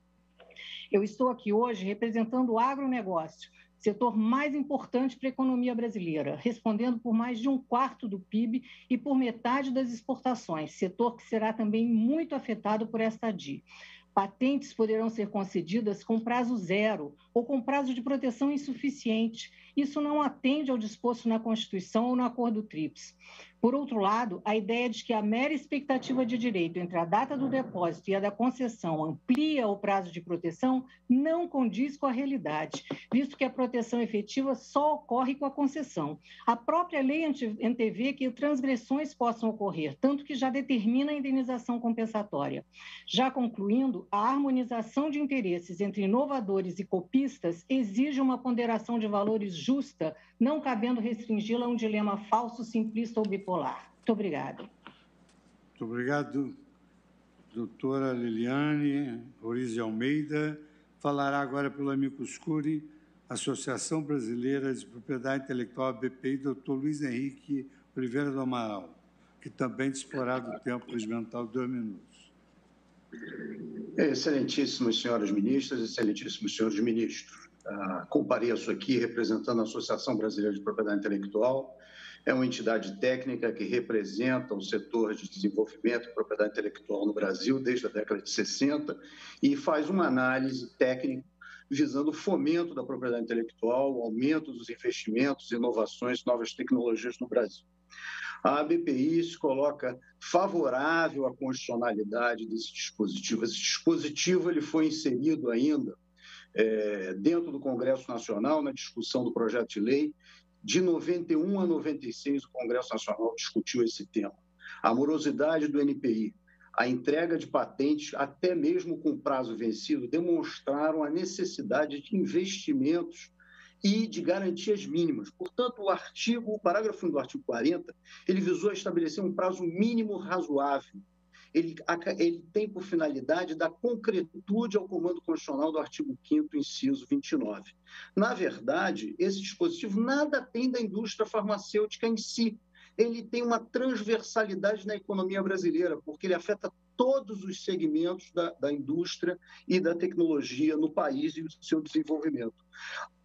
Eu estou aqui hoje representando o agronegócio, setor mais importante para a economia brasileira, respondendo por mais de 1/4 do PIB e por metade das exportações, setor que será também muito afetado por esta ADI. Patentes poderão ser concedidas com prazo zero ou com prazo de proteção insuficiente. Isso não atende ao disposto na Constituição ou no Acordo TRIPS. Por outro lado, a ideia de que a mera expectativa de direito entre a data do depósito e a da concessão amplia o prazo de proteção não condiz com a realidade, visto que a proteção efetiva só ocorre com a concessão. A própria lei antevê que transgressões possam ocorrer, tanto que já determina a indenização compensatória. Já concluindo, a harmonização de interesses entre inovadores e copistas exige uma ponderação de valores justa, não cabendo restringi-la a um dilema falso, simplista ou bipolar. Muito obrigada. Muito obrigado, doutora Liliane Roriz de Almeida. Falará agora pelo amicus curiae, Associação Brasileira de Propriedade Intelectual, BPI, doutor Luiz Henrique Oliveira do Amaral, que também disporá do tempo regimental de 2 minutos. Excelentíssimas senhoras ministras, excelentíssimos senhores ministros, compareço aqui representando a Associação Brasileira de Propriedade Intelectual. É uma entidade técnica que representa o setor de desenvolvimento e propriedade intelectual no Brasil desde a década de 60 e faz uma análise técnica visando o fomento da propriedade intelectual, o aumento dos investimentos, inovações, novas tecnologias no Brasil. A BPI se coloca favorável à constitucionalidade desse dispositivo. Esse dispositivo ele foi inserido ainda dentro do Congresso Nacional, na discussão do projeto de lei. De 91 a 96, o Congresso Nacional discutiu esse tema. A morosidade do NPI, A entrega de patentes, até mesmo com prazo vencido, demonstraram a necessidade de investimentos e de garantias mínimas. Portanto, o parágrafo 1 do artigo 40, ele visou estabelecer um prazo mínimo razoável. Ele tem por finalidade dar concretude ao comando constitucional do artigo 5º, inciso 29. Na verdade, esse dispositivo nada tem da indústria farmacêutica em si. Ele tem uma transversalidade na economia brasileira, porque ele afeta todos os segmentos da indústria e da tecnologia no país e o seu desenvolvimento.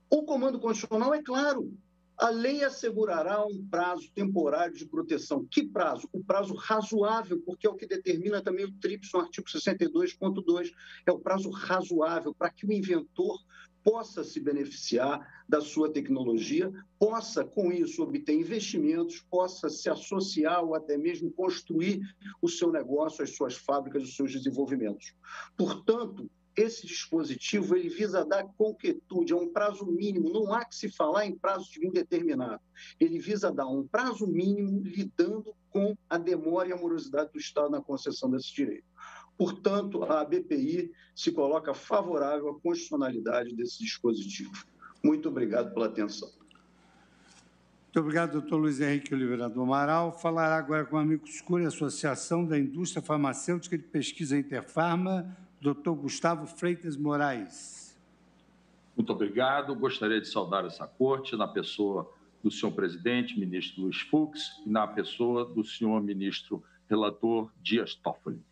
O comando constitucional é claro. A lei assegurará um prazo temporário de proteção. Que prazo? O prazo razoável, porque é o que determina também o TRIPS no artigo 62.2. É o prazo razoável para que o inventor possa se beneficiar da sua tecnologia, possa, com isso, obter investimentos, possa se associar ou até mesmo construir o seu negócio, as suas fábricas, os seus desenvolvimentos. Portanto, esse dispositivo ele visa dar concretude, é um prazo mínimo, não há que se falar em prazo de indeterminado. Ele visa dar um prazo mínimo lidando com a demora e a morosidade do Estado na concessão desse direito. Portanto, a BPI se coloca favorável à constitucionalidade desse dispositivo. Muito obrigado pela atenção. Muito obrigado, doutor Luiz Henrique Oliveira do Amaral. Falará agora com o Amicus Curiae, Associação da Indústria Farmacêutica de Pesquisa Interfarma, doutor Gustavo Freitas Moraes. Muito obrigado. Gostaria de saudar essa corte na pessoa do senhor presidente, ministro Luiz Fux, e na pessoa do senhor ministro relator Dias Toffoli.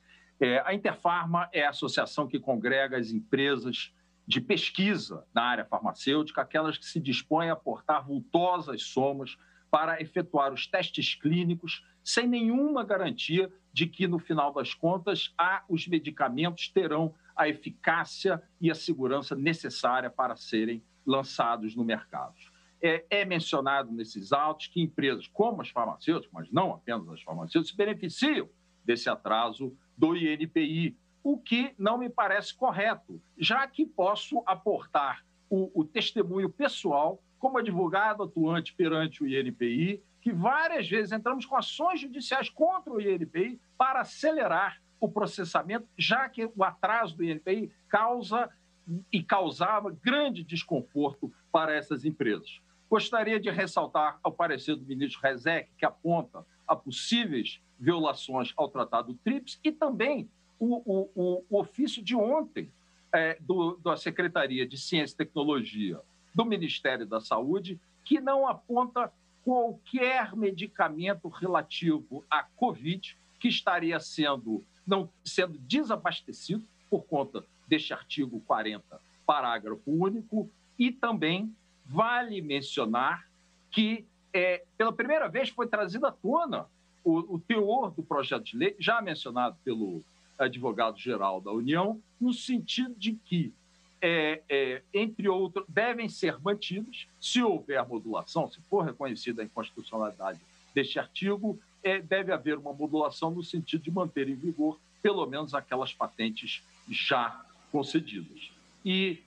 A Interfarma é a associação que congrega as empresas de pesquisa na área farmacêutica, aquelas que se dispõem a aportar vultosas somas para efetuar os testes clínicos sem nenhuma garantia de que, no final das contas, os medicamentos terão a eficácia e a segurança necessária para serem lançados no mercado. É mencionado nesses autos que empresas como as farmacêuticas, mas não apenas as farmacêuticas, se beneficiam desse atraso do INPI, o que não me parece correto, já que posso aportar o testemunho pessoal como advogado atuante perante o INPI, que várias vezes entramos com ações judiciais contra o INPI para acelerar o processamento, já que o atraso do INPI causava grande desconforto para essas empresas. Gostaria de ressaltar ao parecer do ministro Rezec, que aponta a possíveis violações ao Tratado TRIPS, e também o ofício de ontem da Secretaria de Ciência e Tecnologia do Ministério da Saúde, que não aponta qualquer medicamento relativo à Covid que estaria sendo desabastecido por conta deste artigo 40, parágrafo único, e também vale mencionar que, pela primeira vez, foi trazido à tona o teor do projeto de lei, já mencionado pelo advogado-geral da União, no sentido de que, entre outros, devem ser mantidos, se houver modulação, se for reconhecida a inconstitucionalidade deste artigo, deve haver uma modulação no sentido de manter em vigor, pelo menos, aquelas patentes já concedidas. E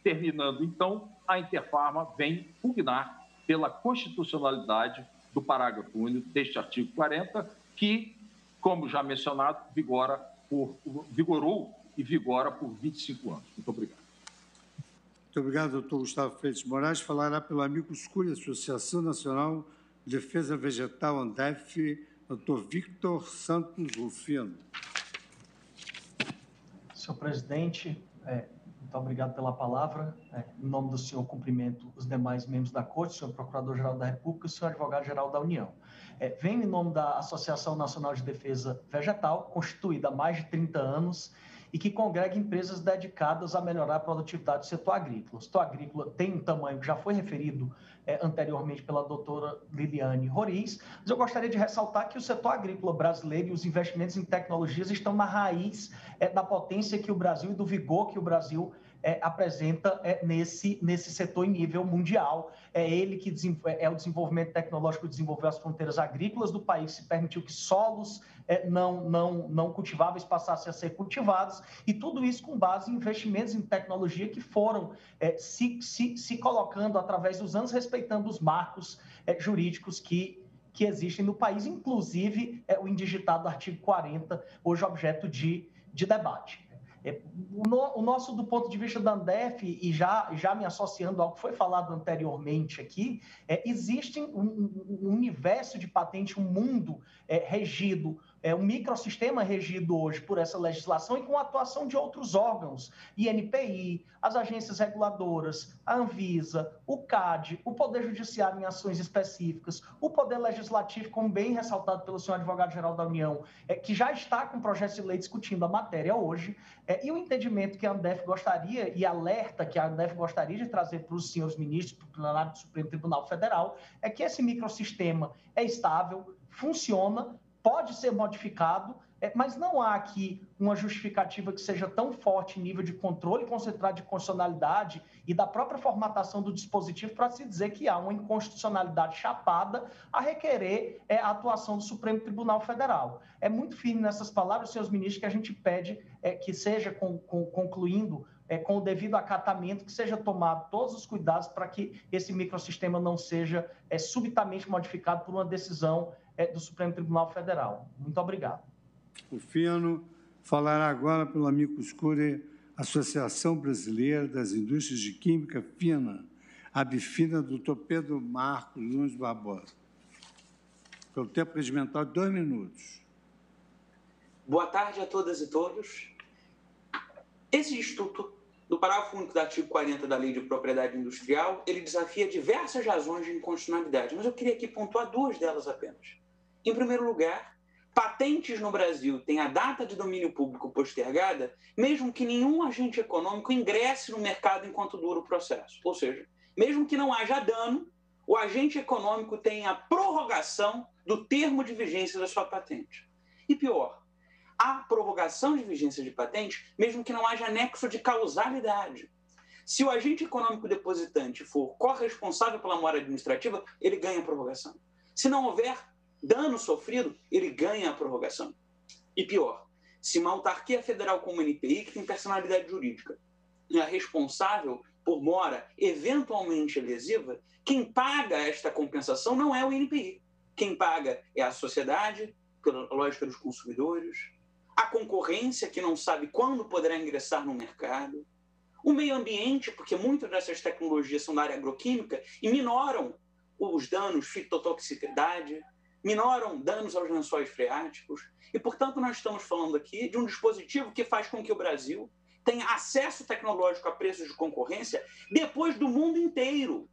terminando, então, a Interfarma vem pugnar pela constitucionalidade do parágrafo único deste artigo 40, que, como já mencionado, vigorou e vigora por 25 anos. Muito obrigado. Muito obrigado, doutor Gustavo Freitas Moraes. Falará pelo Amicus Curiae, Associação Nacional de Defesa Vegetal, ANDEF, doutor Victor Santos Rufino. Senhor presidente, muito obrigado pela palavra. Em nome do senhor, cumprimento os demais membros da Corte, o senhor Procurador-Geral da República e o senhor Advogado-Geral da União. Venho em nome da Associação Nacional de Defesa Vegetal, constituída há mais de 30 anos, e que congrega empresas dedicadas a melhorar a produtividade do setor agrícola. O setor agrícola tem um tamanho que já foi referido anteriormente pela doutora Liliane Roriz, mas eu gostaria de ressaltar que o setor agrícola brasileiro e os investimentos em tecnologias estão na raiz da potência que o Brasil e do vigor que o Brasil apresenta nesse setor em nível mundial. É ele que o desenvolvimento tecnológico que desenvolveu as fronteiras agrícolas do país, se permitiu que solos não cultiváveis passassem a ser cultivados, e tudo isso com base em investimentos em tecnologia que foram se colocando através dos anos, respeitando os marcos jurídicos que que existem no país, inclusive o indigitado artigo 40, hoje objeto de debate. O nosso, do ponto de vista da Andef, e já me associando ao que foi falado anteriormente aqui, existe um universo de patente, um mundo regido, um microsistema regido hoje por essa legislação e com a atuação de outros órgãos, INPI, as agências reguladoras, a Anvisa, o CAD, o Poder Judiciário em ações específicas, o Poder Legislativo, como bem ressaltado pelo senhor Advogado-Geral da União, que já está com projeto de lei discutindo a matéria hoje, e o entendimento que a Andef gostaria, e alerta que a Andef gostaria de trazer para os senhores ministros, para o plenário do Supremo Tribunal Federal, é que esse microsistema é estável, funciona, pode ser modificado, mas não há aqui uma justificativa que seja tão forte em nível de controle concentrado de constitucionalidade e da própria formatação do dispositivo para se dizer que há uma inconstitucionalidade chapada a requerer a atuação do Supremo Tribunal Federal. É muito firme nessas palavras, senhores ministros, que a gente pede que seja, concluindo, com o devido acatamento, que seja tomado todos os cuidados para que esse microsistema não seja subitamente modificado por uma decisão do Supremo Tribunal Federal. Muito obrigado. O Fino falará agora pelo amicus curiae, Associação Brasileira das Indústrias de Química Fina, ABFINA, doutor Pedro Marcos Nunes Barbosa. Pelo tempo regimental de 2 minutos. Boa tarde a todas e todos. Esse instituto, do parágrafo único do artigo 40 da Lei de Propriedade Industrial, ele desafia diversas razões de inconstitucionalidade, mas eu queria aqui pontuar 2 delas apenas. Em primeiro lugar, patentes no Brasil têm a data de domínio público postergada, mesmo que nenhum agente econômico ingresse no mercado enquanto dura o processo. Ou seja, mesmo que não haja dano, o agente econômico tem a prorrogação do termo de vigência da sua patente. E pior, há prorrogação de vigência de patente, mesmo que não haja nexo de causalidade. Se o agente econômico depositante for corresponsável pela mora administrativa, ele ganha a prorrogação. Se não houver dano sofrido, ele ganha a prorrogação. E pior, se uma autarquia federal como a NPI, que tem personalidade jurídica, é responsável por mora eventualmente lesiva, quem paga esta compensação não é o NPI. Quem paga é a sociedade, pela lógica dos consumidores, a concorrência, que não sabe quando poderá ingressar no mercado, o meio ambiente, porque muitas dessas tecnologias são da área agroquímica e minoram os danos fitotoxicidade, minoram danos aos lençóis freáticos. E, portanto, nós estamos falando aqui de um dispositivo que faz com que o Brasil tenha acesso tecnológico a preços de concorrência depois do mundo inteiro.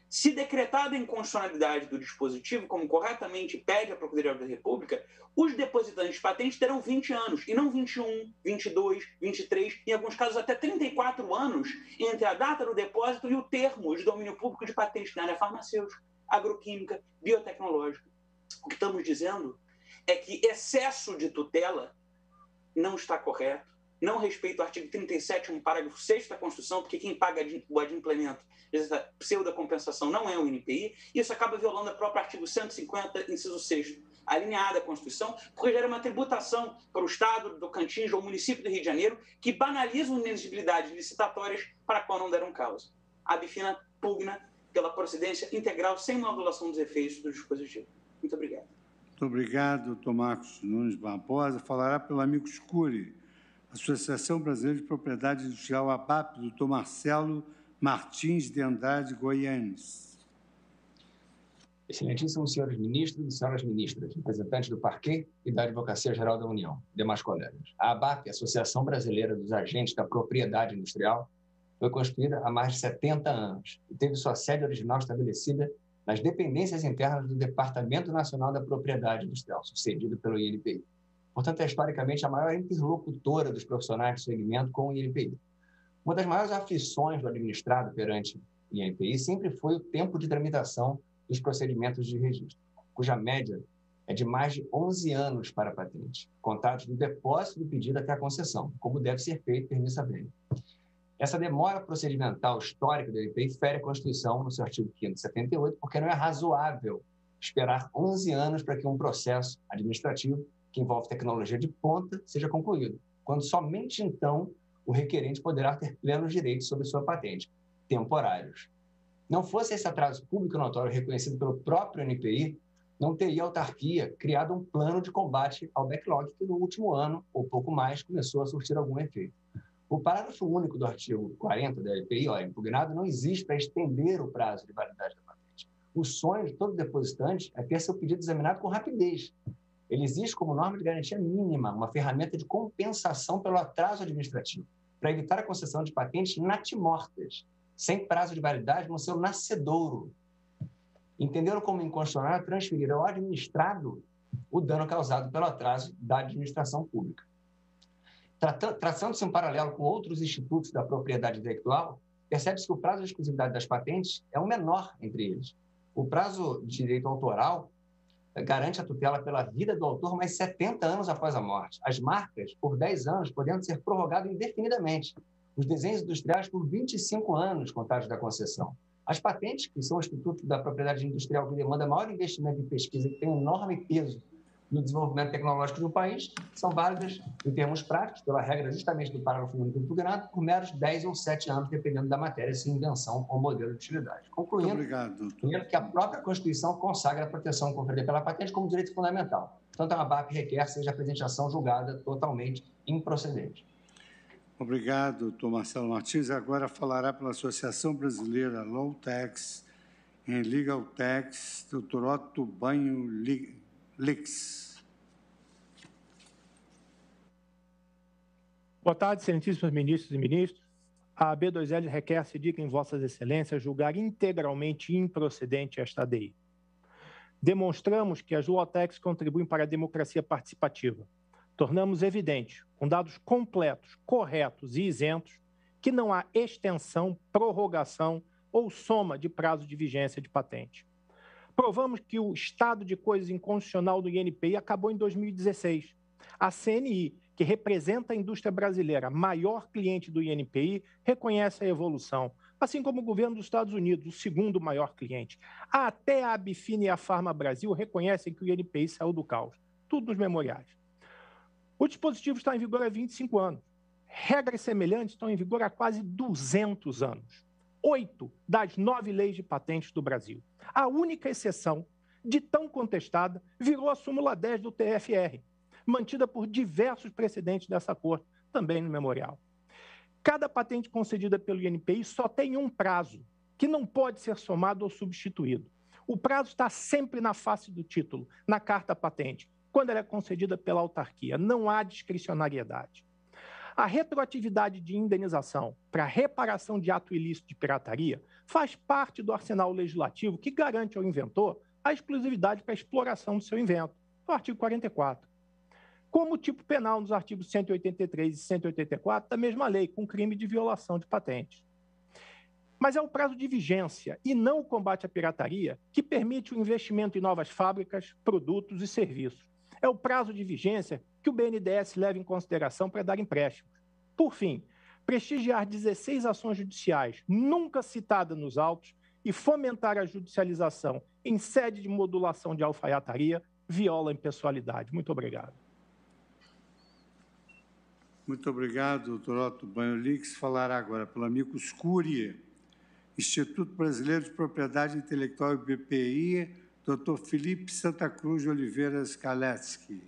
Se decretada a inconstitucionalidade do dispositivo, como corretamente pede a Procuradoria da República, os depositantes de patentes terão 20 anos, e não 21, 22, 23, em alguns casos até 34 anos, entre a data do depósito e o termo de domínio público de patentes na área farmacêutica, agroquímica, biotecnológica. O que estamos dizendo é que excesso de tutela não está correto, não respeita o artigo 37, parágrafo 6º da Constituição, porque quem paga o adimplemento, essa pseudo-compensação, não é o INPI, e isso acaba violando o próprio artigo 150, inciso 6º, a linha A da Constituição, porque gera uma tributação para o Estado do Tocantins ou o município do Rio de Janeiro, que banaliza a inexigibilidade licitatórias para a qual não deram causa. A ABFINA pugna pela procedência integral sem modulação dos efeitos do dispositivo. Muito obrigado. Muito obrigado, doutor Marcos Nunes Barbosa. Falará pelo amicus curiae, Associação Brasileira de Propriedade Industrial, ABAP, doutor Marcelo Martins de Andrade Goianes. Excelentíssimos senhores ministros e senhoras ministras, representantes do Parquet e da Advocacia Geral da União, demais colegas. A ABAP, Associação Brasileira dos Agentes da Propriedade Industrial, foi constituída há mais de 70 anos e teve sua sede original estabelecida nas dependências internas do Departamento Nacional da Propriedade Industrial, sucedido pelo INPI. Portanto, é historicamente a maior interlocutora dos profissionais do segmento com o INPI. Uma das maiores aflições do administrado perante o INPI sempre foi o tempo de tramitação dos procedimentos de registro, cuja média é de mais de 11 anos para a patente, contados do depósito do pedido até a concessão, como deve ser feito permissa bem. Essa demora procedimental histórica do INPI fere a Constituição no seu artigo 578, porque não é razoável esperar 11 anos para que um processo administrativo que envolve tecnologia de ponta seja concluído, quando somente então o requerente poderá ter plenos direitos sobre sua patente, temporários. Não fosse esse atraso público notório reconhecido pelo próprio NPI, não teria a autarquia criado um plano de combate ao backlog que no último ano, ou pouco mais, começou a surtir algum efeito. O parágrafo único do artigo 40 da LPI, impugnado, não existe para estender o prazo de validade da patente. O sonho de todo depositante é ter seu pedido examinado com rapidez. Ele existe como norma de garantia mínima, uma ferramenta de compensação pelo atraso administrativo, para evitar a concessão de patentes natimortas, sem prazo de validade no seu nascedouro. Entenderam como inconstitucional transferir ao administrado o dano causado pelo atraso da administração pública. Traçando-se um paralelo com outros institutos da propriedade intelectual, percebe-se que o prazo de exclusividade das patentes é o menor entre eles. O prazo de direito autoral garante a tutela pela vida do autor mais 70 anos após a morte. As marcas, por 10 anos, podendo ser prorrogadas indefinidamente. Os desenhos industriais, por 25 anos, contados da concessão. As patentes, que são o instituto da propriedade industrial que demanda maior investimento em pesquisa e que tem um enorme peso no desenvolvimento tecnológico de um país, são válidas, em termos práticos, pela regra justamente do parágrafo único impugnado, por meros 10 ou 7 anos, dependendo da matéria, se invenção ou modelo de utilidade. Concluindo, primeiro que a própria Constituição consagra a proteção conferida pela patente como direito fundamental. Portanto, a ABAP requer seja a presente ação julgada totalmente improcedente. Obrigado, doutor Marcelo Martins. Agora falará pela Associação Brasileira Law Tax em Legal Tax, doutor Otto Banho Lix. Boa tarde, excelentíssimos ministros e ministros. A AB2L requer se diga em vossas excelências julgar integralmente improcedente esta ADI. Demonstramos que as Law Tax contribuem para a democracia participativa. Tornamos evidente, com dados completos, corretos e isentos, que não há extensão, prorrogação ou soma de prazo de vigência de patente. Provamos que o estado de coisas inconstitucional do INPI acabou em 2016. A CNI, que representa a indústria brasileira, maior cliente do INPI, reconhece a evolução, assim como o governo dos Estados Unidos, o segundo maior cliente. Até a Abfine e a Farma Brasil reconhecem que o INPI saiu do caos. Tudo nos memoriais. O dispositivo está em vigor há 25 anos. Regras semelhantes estão em vigor há quase 200 anos. 8 das 9 leis de patentes do Brasil. A única exceção, de tão contestada, virou a súmula 10 do TFR, mantida por diversos precedentes dessa Corte, também no memorial. Cada patente concedida pelo INPI só tem um prazo, que não pode ser somado ou substituído. O prazo está sempre na face do título, na carta patente, quando ela é concedida pela autarquia. Não há discricionariedade. A retroatividade de indenização para reparação de ato ilícito de pirataria faz parte do arsenal legislativo que garante ao inventor a exclusividade para a exploração do seu invento, no artigo 44. Como tipo penal nos artigos 183 e 184 da mesma lei, com crime de violação de patente. Mas é o prazo de vigência e não o combate à pirataria que permite o investimento em novas fábricas, produtos e serviços. É o prazo de vigência que o BNDES leva em consideração para dar empréstimos. Por fim, prestigiar 16 ações judiciais nunca citadas nos autos e fomentar a judicialização em sede de modulação de alfaiataria viola a impessoalidade. Muito obrigado. Muito obrigado, doutor Otto Banho Lix. Falará agora pelo amicus curiae, Instituto Brasileiro de Propriedade Intelectual e BPI, doutor Felipe Santa Cruz de Oliveira Skaletsky.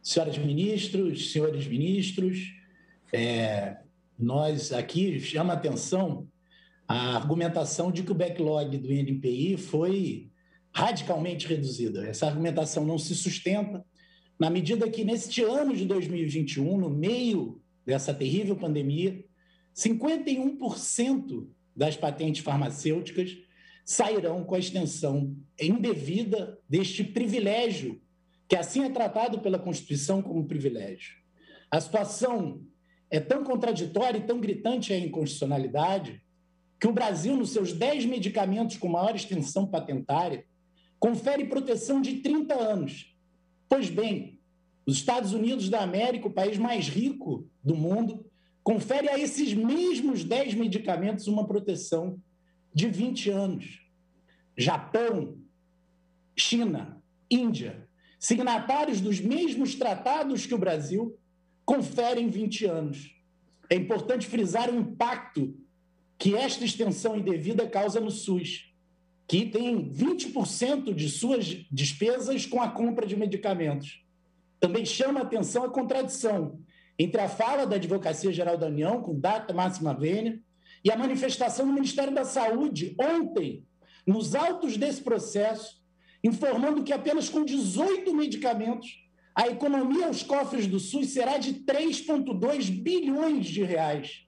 Senhoras ministros, senhores ministros, nós aqui chama a atenção a argumentação de que o backlog do INPI foi radicalmente reduzido. Essa argumentação não se sustenta, na medida que, neste ano de 2021, no meio dessa terrível pandemia, 51% das patentes farmacêuticas sairão com a extensão indevida deste privilégio, que assim é tratado pela Constituição como privilégio. A situação é tão contraditória e tão gritante a inconstitucionalidade que o Brasil, nos seus 10 medicamentos com maior extensão patentária, confere proteção de 30 anos. Pois bem, os Estados Unidos da América, o país mais rico do mundo, confere a esses mesmos 10 medicamentos uma proteção de 20 anos. Japão, China, Índia, signatários dos mesmos tratados que o Brasil, conferem 20 anos. É importante frisar o impacto que esta extensão indevida causa no SUS. que tem 20% de suas despesas com a compra de medicamentos. Também chama a atenção a contradição entre a fala da Advocacia Geral da União, com data máxima vênia, e a manifestação do Ministério da Saúde, ontem, nos autos desse processo, informando que apenas com 18 medicamentos, a economia aos cofres do SUS será de 3,2 bilhões de reais.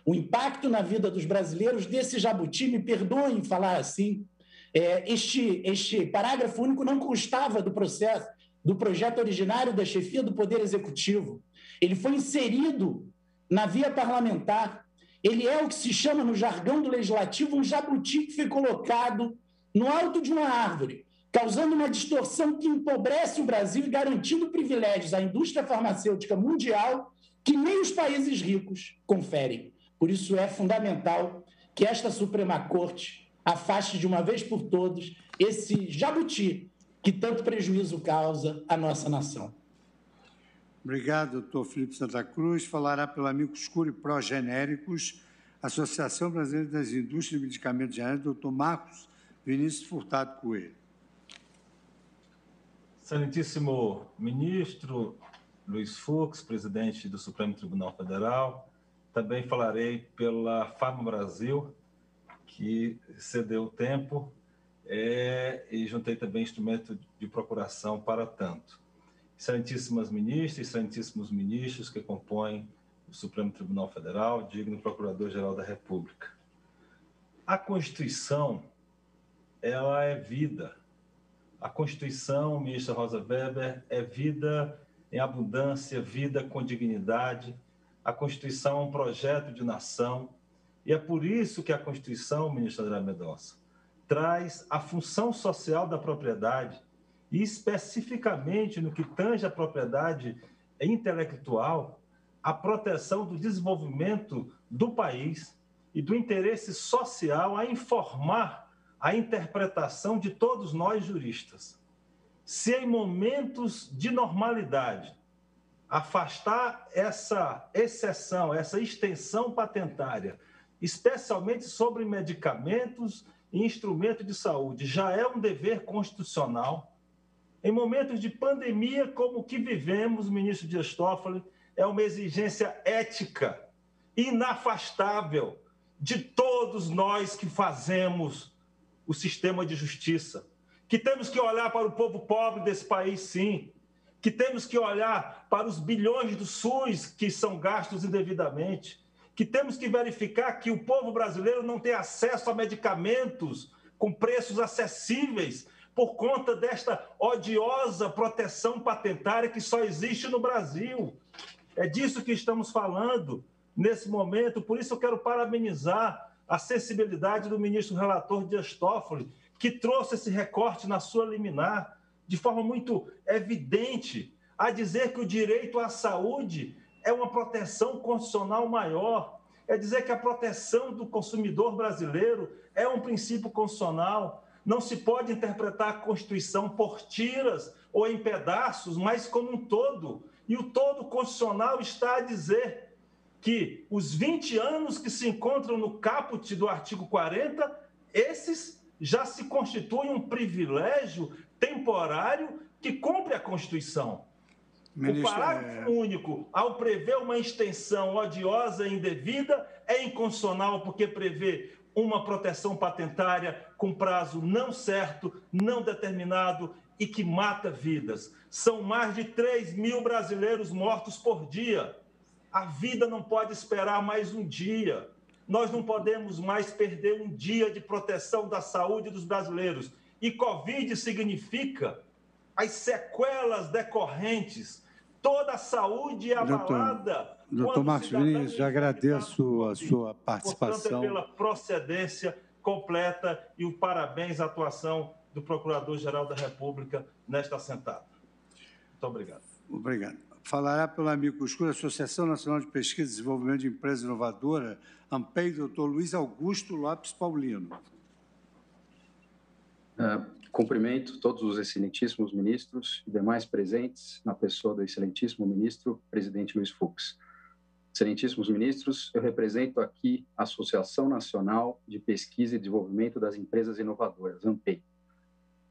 O impacto na vida dos brasileiros desse jabuti, me perdoem falar assim, este parágrafo único não constava do projeto originário da chefia do Poder Executivo. Ele foi inserido na via parlamentar. Ele é o que se chama, no jargão do legislativo, um jabuti que foi colocado no alto de uma árvore, causando uma distorção que empobrece o Brasil e garantindo privilégios à indústria farmacêutica mundial que nem os países ricos conferem. Por isso é fundamental que esta Suprema Corte afaste de uma vez por todas esse jabuti que tanto prejuízo causa à nossa nação. Obrigado, doutor Felipe Santa Cruz. Falará pela Amicus Curiae Progenéricos, Associação Brasileira das Indústrias de Medicamentos Genéricos, doutor Marcos Vinícius Furtado Coelho. Excelentíssimo ministro Luiz Fux, presidente do Supremo Tribunal Federal, também falarei pela Farma Brasil, que cedeu o tempo, e juntei também instrumento de procuração para tanto. Excelentíssimas ministras, excelentíssimos ministros que compõem o Supremo Tribunal Federal, digno Procurador-Geral da República. A Constituição, ela é vida. A Constituição, ministra Rosa Weber, é vida em abundância, vida com dignidade. A Constituição é um projeto de nação. E é por isso que a Constituição, ministro André Mendonça, traz a função social da propriedade, e especificamente no que tange a propriedade intelectual, a proteção do desenvolvimento do país e do interesse social a informar a interpretação de todos nós juristas. Se em momentos de normalidade afastar essa exceção, essa extensão patentária, especialmente sobre medicamentos e instrumentos de saúde, já é um dever constitucional. Em momentos de pandemia como o que vivemos, ministro Dias Toffoli, é uma exigência ética inafastável de todos nós que fazemos o sistema de justiça, que temos que olhar para o povo pobre desse país, sim, que temos que olhar para os bilhões do SUS que são gastos indevidamente, que temos que verificar que o povo brasileiro não tem acesso a medicamentos com preços acessíveis por conta desta odiosa proteção patentária que só existe no Brasil. É disso que estamos falando nesse momento. Por isso eu quero parabenizar a sensibilidade do ministro relator Dias Toffoli, que trouxe esse recorte na sua liminar de forma muito evidente, a dizer que o direito à saúde é uma proteção constitucional maior, é dizer que a proteção do consumidor brasileiro é um princípio constitucional. Não se pode interpretar a Constituição por tiras ou em pedaços, mas como um todo. E o todo constitucional está a dizer que os 20 anos que se encontram no caput do artigo 40, esses já se constituem um privilégio temporário que cumpre a Constituição. O parágrafo único, ao prever uma extensão odiosa e indevida, é inconstitucional porque prevê uma proteção patentária com prazo não certo, não determinado e que mata vidas. São mais de 3 mil brasileiros mortos por dia. A vida não pode esperar mais um dia. Nós não podemos mais perder um dia de proteção da saúde dos brasileiros. E Covid significa as sequelas decorrentes. Toda a saúde é abalada. Doutor Marcos Vinícius, já agradeço a sua participação. Portanto, pela procedência completa e o parabéns à atuação do Procurador-Geral da República nesta assentada. Muito obrigado. Obrigado. Falará pela Amicus Curiae, Associação Nacional de Pesquisa e Desenvolvimento de Empresa Inovadora, ANPEI, doutor Luiz Augusto Lopes Paulino. Cumprimento todos os excelentíssimos ministros e demais presentes, na pessoa do excelentíssimo ministro, presidente Luiz Fux. Excelentíssimos ministros, eu represento aqui a Associação Nacional de Pesquisa e Desenvolvimento das Empresas Inovadoras, ANPEI.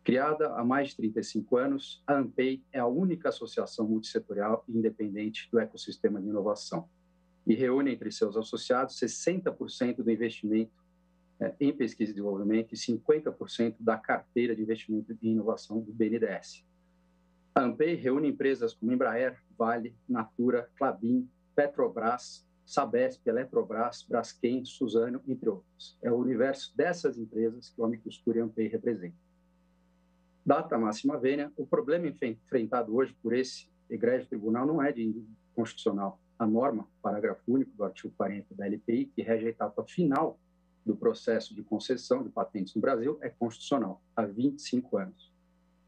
Criada há mais de 35 anos, a ANPEI é a única associação multissetorial e independente do ecossistema de inovação e reúne entre seus associados 60% do investimento em pesquisa e desenvolvimento e 50% da carteira de investimento em inovação do BNDES. A ANPEI reúne empresas como Embraer, Vale, Natura, Klabin, Petrobras, Sabesp, Eletrobras, Braskem, Suzano, entre outros. É o universo dessas empresas que o Amicus Curiae ANPEI representa. Data máxima vênia, o problema enfrentado hoje por esse egrégio tribunal não é de índole constitucional. A norma, parágrafo único do artigo 40 da LPI, que rege a etapa final do processo de concessão de patentes no Brasil, é constitucional, há 25 anos.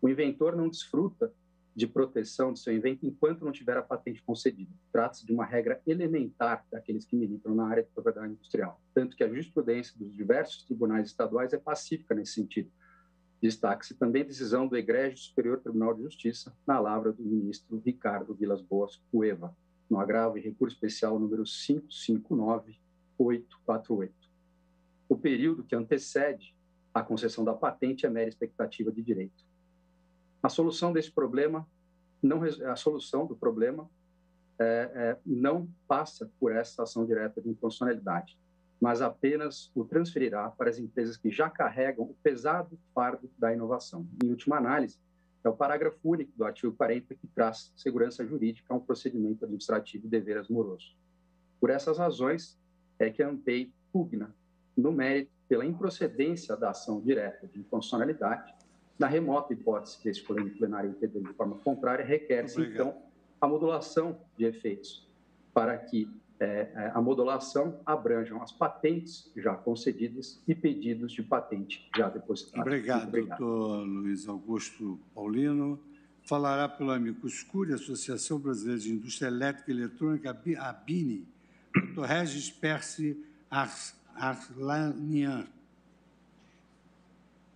O inventor não desfruta de proteção do seu invento enquanto não tiver a patente concedida. Trata-se de uma regra elementar daqueles que militam na área de propriedade industrial, tanto que a jurisprudência dos diversos tribunais estaduais é pacífica nesse sentido. Destaque-se também a decisão do Egrégio Superior Tribunal de Justiça, na lavra do ministro Ricardo Vilas Boas Cueva, no agravo e recurso especial número 559848. O período que antecede a concessão da patente é mera expectativa de direito. A solução desse problema, não passa por essa ação direta de inconstitucionalidade, mas apenas o transferirá para as empresas que já carregam o pesado fardo da inovação. Em última análise, é o parágrafo único do artigo 40 que traz segurança jurídica a um procedimento administrativo de deveras moroso. Por essas razões, é que a ANPEI pugna, no mérito, pela improcedência da ação direta de inconstitucionalidade. Na remota hipótese desse plenário entender de forma contrária, requer-se, então, a modulação de efeitos, para que a modulação abranjam as patentes já concedidas e pedidos de patente já depositados. Obrigado, doutor Luiz Augusto Paulino. Falará pelo Amicus Curiae, Associação Brasileira de Indústria Elétrica e Eletrônica, a ABINE, doutor Regis Percy Arslanian.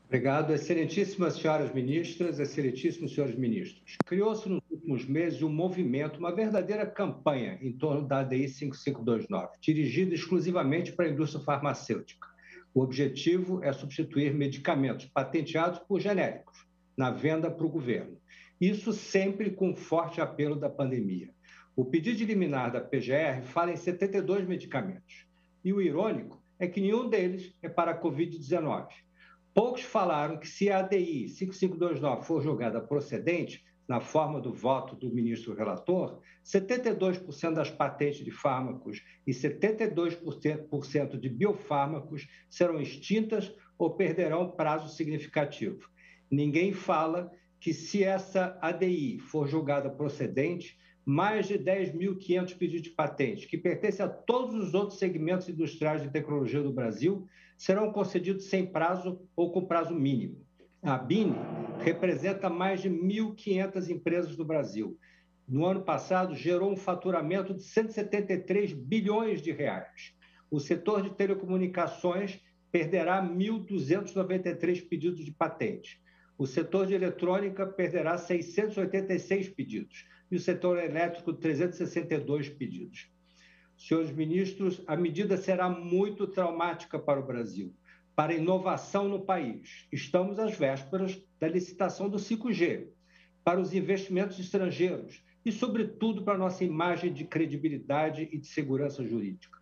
Obrigado. Excelentíssimas senhoras ministras, excelentíssimos senhores ministros. Criou-se nos últimos meses um movimento, uma verdadeira campanha em torno da ADI 5529, dirigida exclusivamente para a indústria farmacêutica. O objetivo é substituir medicamentos patenteados por genéricos na venda para o governo. Isso sempre com forte apelo da pandemia. O pedido de liminar da PGR fala em 72 medicamentos. E o irônico é que nenhum deles é para a Covid-19. Poucos falaram que se a ADI 5529 for julgada procedente, na forma do voto do ministro relator, 72% das patentes de fármacos e 72% de biofármacos serão extintas ou perderão prazo significativo. Ninguém fala que se essa ADI for julgada procedente, mais de 10.500 pedidos de patente, que pertencem a todos os outros segmentos industriais de tecnologia do Brasil, serão concedidos sem prazo ou com prazo mínimo. A ABINE representa mais de 1.500 empresas do Brasil. No ano passado, gerou um faturamento de 173 bilhões de reais. O setor de telecomunicações perderá 1.293 pedidos de patente. O setor de eletrônica perderá 686 pedidos. E o setor elétrico, 362 pedidos. Senhores ministros, a medida será muito traumática para o Brasil, para a inovação no país. Estamos às vésperas da licitação do 5G, para os investimentos estrangeiros e, sobretudo, para a nossa imagem de credibilidade e de segurança jurídica.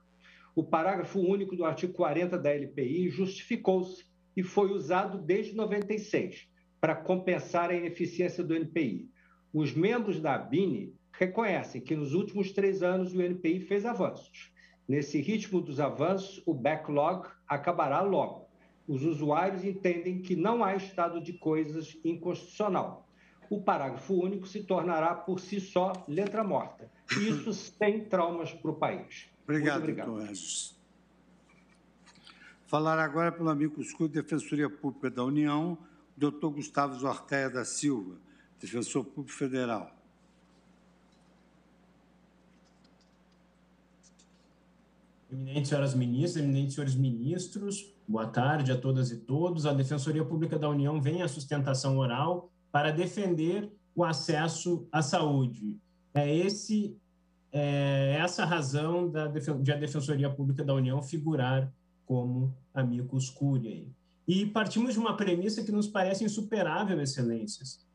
O parágrafo único do artigo 40 da LPI justificou-se e foi usado desde 96 para compensar a ineficiência do NPI. Os membros da ABINE reconhecem que nos últimos 3 anos o NPI fez avanços. Nesse ritmo dos avanços, o backlog acabará logo. Os usuários entendem que não há estado de coisas inconstitucional. O parágrafo único se tornará por si só letra morta. Isso sem traumas para o país. Obrigado, doutor Regis. Falará agora pelo Amicus Curiae, Defensoria Pública da União, doutor Gustavo Zorteia da Silva, Defensor Público Federal. Eminentes senhoras ministras, eminentes senhores ministros, boa tarde a todas e todos. A Defensoria Pública da União vem à sustentação oral para defender o acesso à saúde. É esse essa razão de a Defensoria Pública da União figurar como amicus curiae. E partimos de uma premissa que nos parece insuperável, Excelências,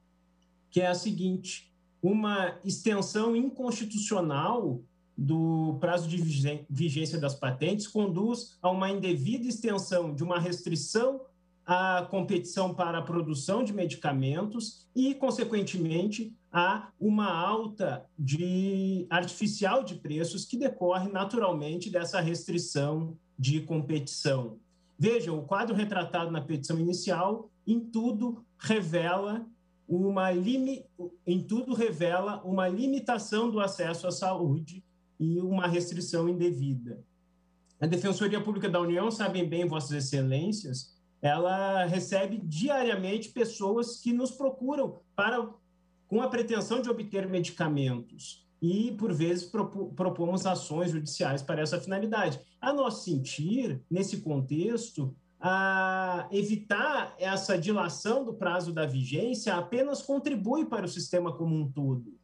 que é a seguinte: uma extensão inconstitucional do prazo de vigência das patentes conduz a uma indevida extensão de uma restrição à competição para a produção de medicamentos e, consequentemente, a uma alta artificial de preços que decorre naturalmente dessa restrição de competição. Veja, o quadro retratado na petição inicial, em tudo revela uma limitação do acesso à saúde e uma restrição indevida. A Defensoria Pública da União, sabem bem, Vossas Excelências, ela recebe diariamente pessoas que nos procuram com a pretensão de obter medicamentos e, por vezes, propomos ações judiciais para essa finalidade. A nosso sentir, nesse contexto, evitar essa dilação do prazo da vigência apenas contribui para o sistema como um todo.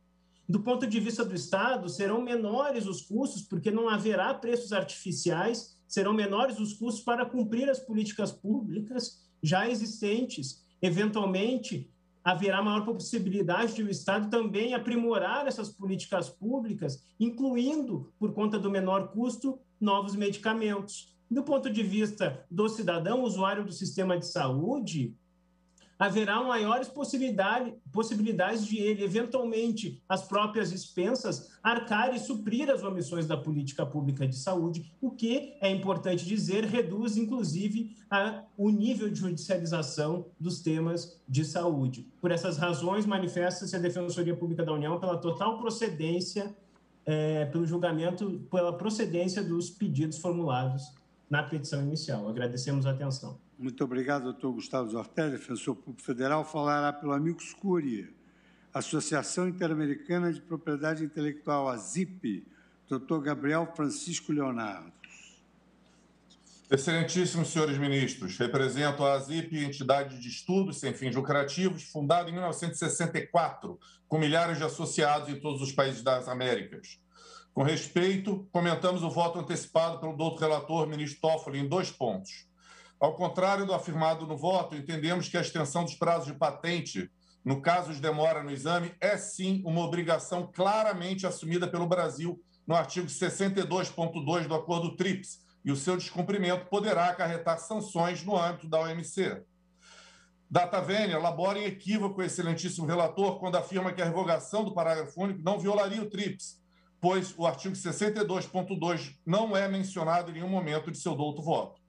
Do ponto de vista do Estado, serão menores os custos, porque não haverá preços artificiais, serão menores os custos para cumprir as políticas públicas já existentes. Eventualmente, haverá maior possibilidade de o Estado também aprimorar essas políticas públicas, incluindo, por conta do menor custo, novos medicamentos. Do ponto de vista do cidadão, usuário do sistema de saúde, haverá maiores possibilidades de ele, eventualmente, as próprias dispensas, arcar e suprir as omissões da política pública de saúde, o que, é importante dizer, reduz, inclusive, o nível de judicialização dos temas de saúde. Por essas razões, manifesta-se a Defensoria Pública da União pela total procedência, pelo julgamento, pela procedência dos pedidos formulados na petição inicial. Agradecemos a atenção. Muito obrigado, doutor Gustavo Zortelli, defensor público federal. Falará pelo amicus curiae, Associação Interamericana de Propriedade Intelectual, ASIP, doutor Gabriel Francisco Leonardo. Excelentíssimos senhores ministros, represento a ASIP, entidade de estudos sem fins lucrativos, fundada em 1964, com milhares de associados em todos os países das Américas. Com respeito, comentamos o voto antecipado pelo doutor relator, ministro Toffoli, em 2 pontos. Ao contrário do afirmado no voto, entendemos que a extensão dos prazos de patente, no caso de demora no exame, é sim uma obrigação claramente assumida pelo Brasil no artigo 62.2 do Acordo TRIPS, e o seu descumprimento poderá acarretar sanções no âmbito da OMC. Data vênia elabora em equívoco o excelentíssimo relator quando afirma que a revogação do parágrafo único não violaria o TRIPS, pois o artigo 62.2 não é mencionado em nenhum momento de seu douto voto.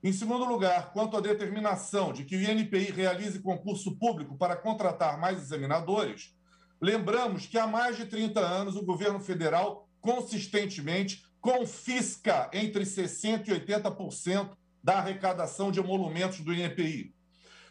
Em segundo lugar, quanto à determinação de que o INPI realize concurso público para contratar mais examinadores, lembramos que há mais de 30 anos o governo federal consistentemente confisca entre 60% e 80% da arrecadação de emolumentos do INPI.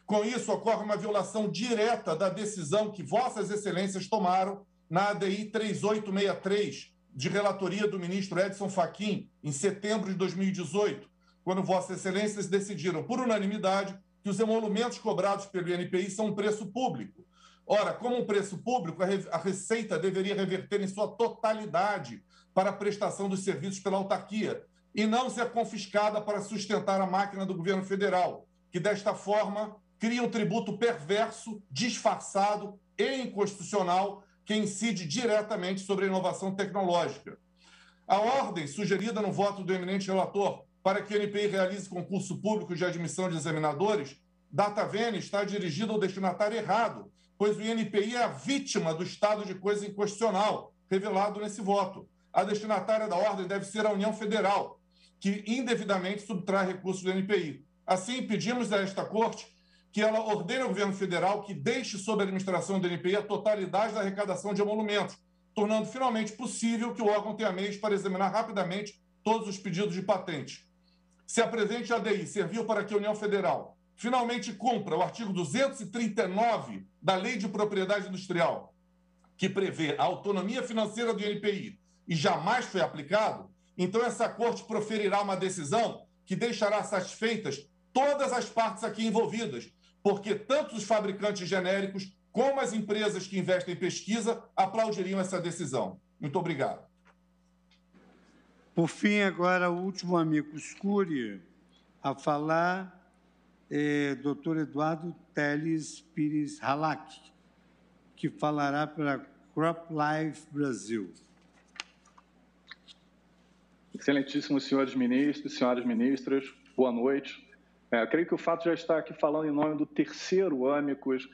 Com isso, ocorre uma violação direta da decisão que Vossas Excelências tomaram na ADI 3863, de relatoria do ministro Edson Fachin, em setembro de 2018, quando Vossas Excelências decidiram, por unanimidade, que os emolumentos cobrados pelo INPI são um preço público. Ora, como um preço público, a Receita deveria reverter em sua totalidade para a prestação dos serviços pela autarquia e não ser confiscada para sustentar a máquina do governo federal, que, desta forma, cria um tributo perverso, disfarçado e inconstitucional que incide diretamente sobre a inovação tecnológica. A ordem sugerida no voto do eminente relator para que o INPI realize concurso público de admissão de examinadores, data vênia está dirigida ao destinatário errado, pois o INPI é a vítima do estado de coisa inconstitucional, revelado nesse voto. A destinatária da ordem deve ser a União Federal, que indevidamente subtrai recursos do INPI. Assim, pedimos a esta Corte que ela ordene ao governo federal que deixe sob a administração do INPI a totalidade da arrecadação de emolumentos, tornando finalmente possível que o órgão tenha meios para examinar rapidamente todos os pedidos de patente. Se a presente ADI serviu para que a União Federal finalmente cumpra o artigo 239 da Lei de Propriedade Industrial, que prevê a autonomia financeira do INPI e jamais foi aplicado, então essa Corte proferirá uma decisão que deixará satisfeitas todas as partes aqui envolvidas, porque tanto os fabricantes genéricos como as empresas que investem em pesquisa aplaudiriam essa decisão. Muito obrigado. Por fim, agora, o último amicus curiae a falar é Dr. Eduardo Teles Pires Halac, que falará para CropLife Brasil. Excelentíssimos senhores ministros, senhoras ministras, boa noite. Creio que o fato já está aqui falando em nome do terceiro amicus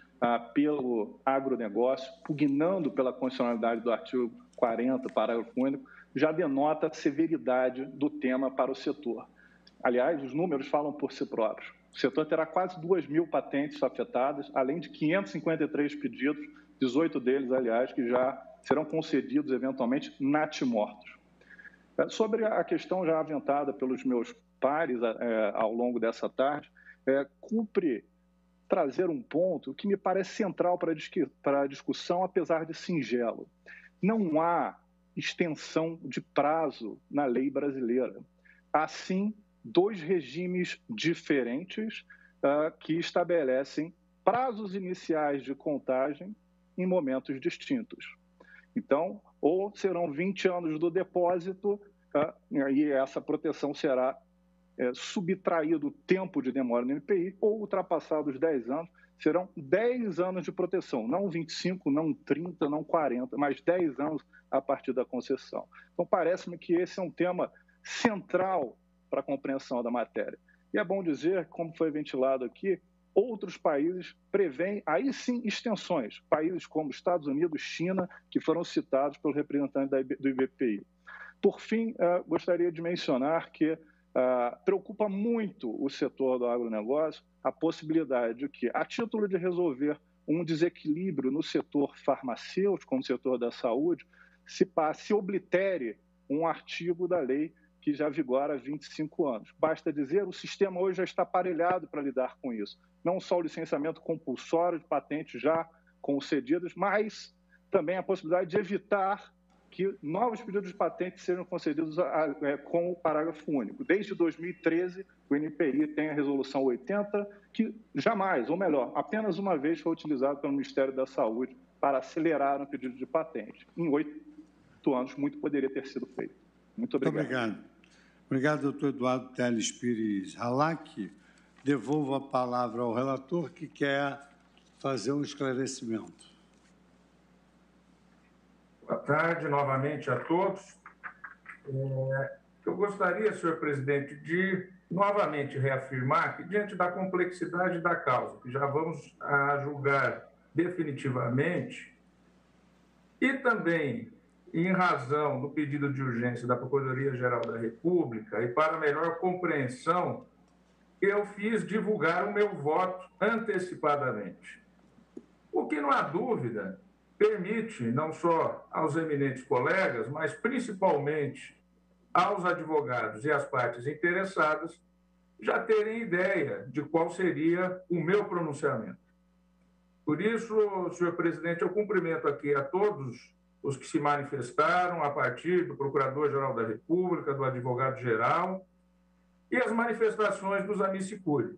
pelo agronegócio, pugnando pela constitucionalidade do artigo 40, parágrafo único, já denota a severidade do tema para o setor. Aliás, os números falam por si próprios. O setor terá quase 2.000 patentes afetadas, além de 553 pedidos, 18 deles, aliás, que já serão concedidos eventualmente natimortos. Sobre a questão já aventada pelos meus pares ao longo dessa tarde, cumpre trazer um ponto que me parece central para a discussão, apesar de singelo. Não há extensão de prazo na lei brasileira. Há, sim, dois regimes diferentes que estabelecem prazos iniciais de contagem em momentos distintos. Então, ou serão 20 anos do depósito e essa proteção será subtraído o tempo de demora no NPI, ou ultrapassados 10 anos, serão 10 anos de proteção, não 25, não 30, não 40, mas 10 anos a partir da concessão. Então, parece-me que esse é um tema central para a compreensão da matéria. E é bom dizer, como foi ventilado aqui, outros países prevêem, aí sim, extensões. Países como Estados Unidos, China, que foram citados pelo representante do IBPI. Por fim, gostaria de mencionar que preocupa muito o setor do agronegócio a possibilidade de que, a título de resolver um desequilíbrio no setor farmacêutico, no setor da saúde, se oblitere um artigo da lei que já vigora há 25 anos. Basta dizer, o sistema hoje já está aparelhado para lidar com isso. Não só o licenciamento compulsório de patentes já concedidas, mas também a possibilidade de evitar que novos pedidos de patente sejam concedidos com o parágrafo único. Desde 2013, o NPI tem a resolução 80, que jamais, ou melhor, apenas uma vez foi utilizado pelo Ministério da Saúde para acelerar um pedido de patente. Em 8 anos, muito poderia ter sido feito. Muito obrigado. Muito obrigado. Obrigado, doutor Eduardo Teles Pires Halac. Devolvo a palavra ao relator, que quer fazer um esclarecimento. Boa tarde, novamente, a todos. Eu gostaria, senhor presidente, de novamente reafirmar que, diante da complexidade da causa, que já vamos a julgar definitivamente, e também em razão do pedido de urgência da Procuradoria-Geral da República e para melhor compreensão, eu fiz divulgar o meu voto antecipadamente. O que, não há dúvida, permite não só aos eminentes colegas, mas principalmente aos advogados e às partes interessadas já terem ideia de qual seria o meu pronunciamento. Por isso, senhor presidente, eu cumprimento aqui a todos os que se manifestaram a partir do Procurador-Geral da República, do Advogado-Geral e as manifestações dos amici curiae.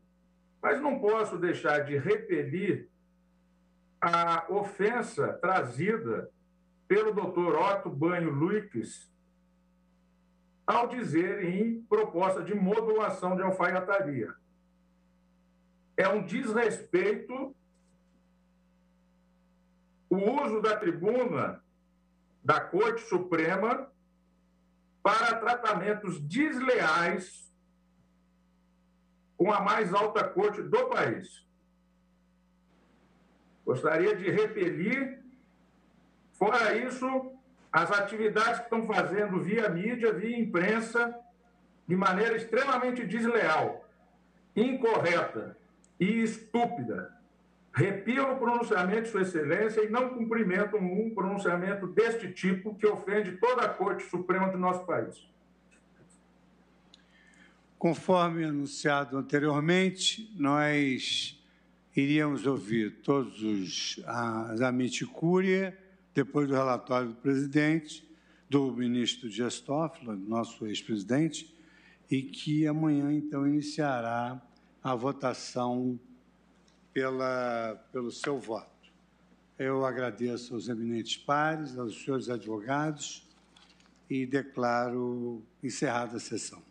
Mas não posso deixar de repelir a ofensa trazida pelo doutor Otto Banho Luiques ao dizer em proposta de modulação de alfaiataria. É um desrespeito o uso da tribuna da Corte Suprema para tratamentos desleais com a mais alta corte do país. Gostaria de repelir, fora isso, as atividades que estão fazendo via mídia, via imprensa, de maneira extremamente desleal, incorreta e estúpida. Repilo o pronunciamento de Sua Excelência e não cumprimento um pronunciamento deste tipo que ofende toda a Corte Suprema do nosso país. Conforme anunciado anteriormente, nós iríamos ouvir todos os amici curiae, depois do relatório do presidente, do ministro Dias Toffoli, nosso ex-presidente, e que amanhã, então, iniciará a votação pelo seu voto. Eu agradeço aos eminentes pares, aos senhores advogados, e declaro encerrada a sessão.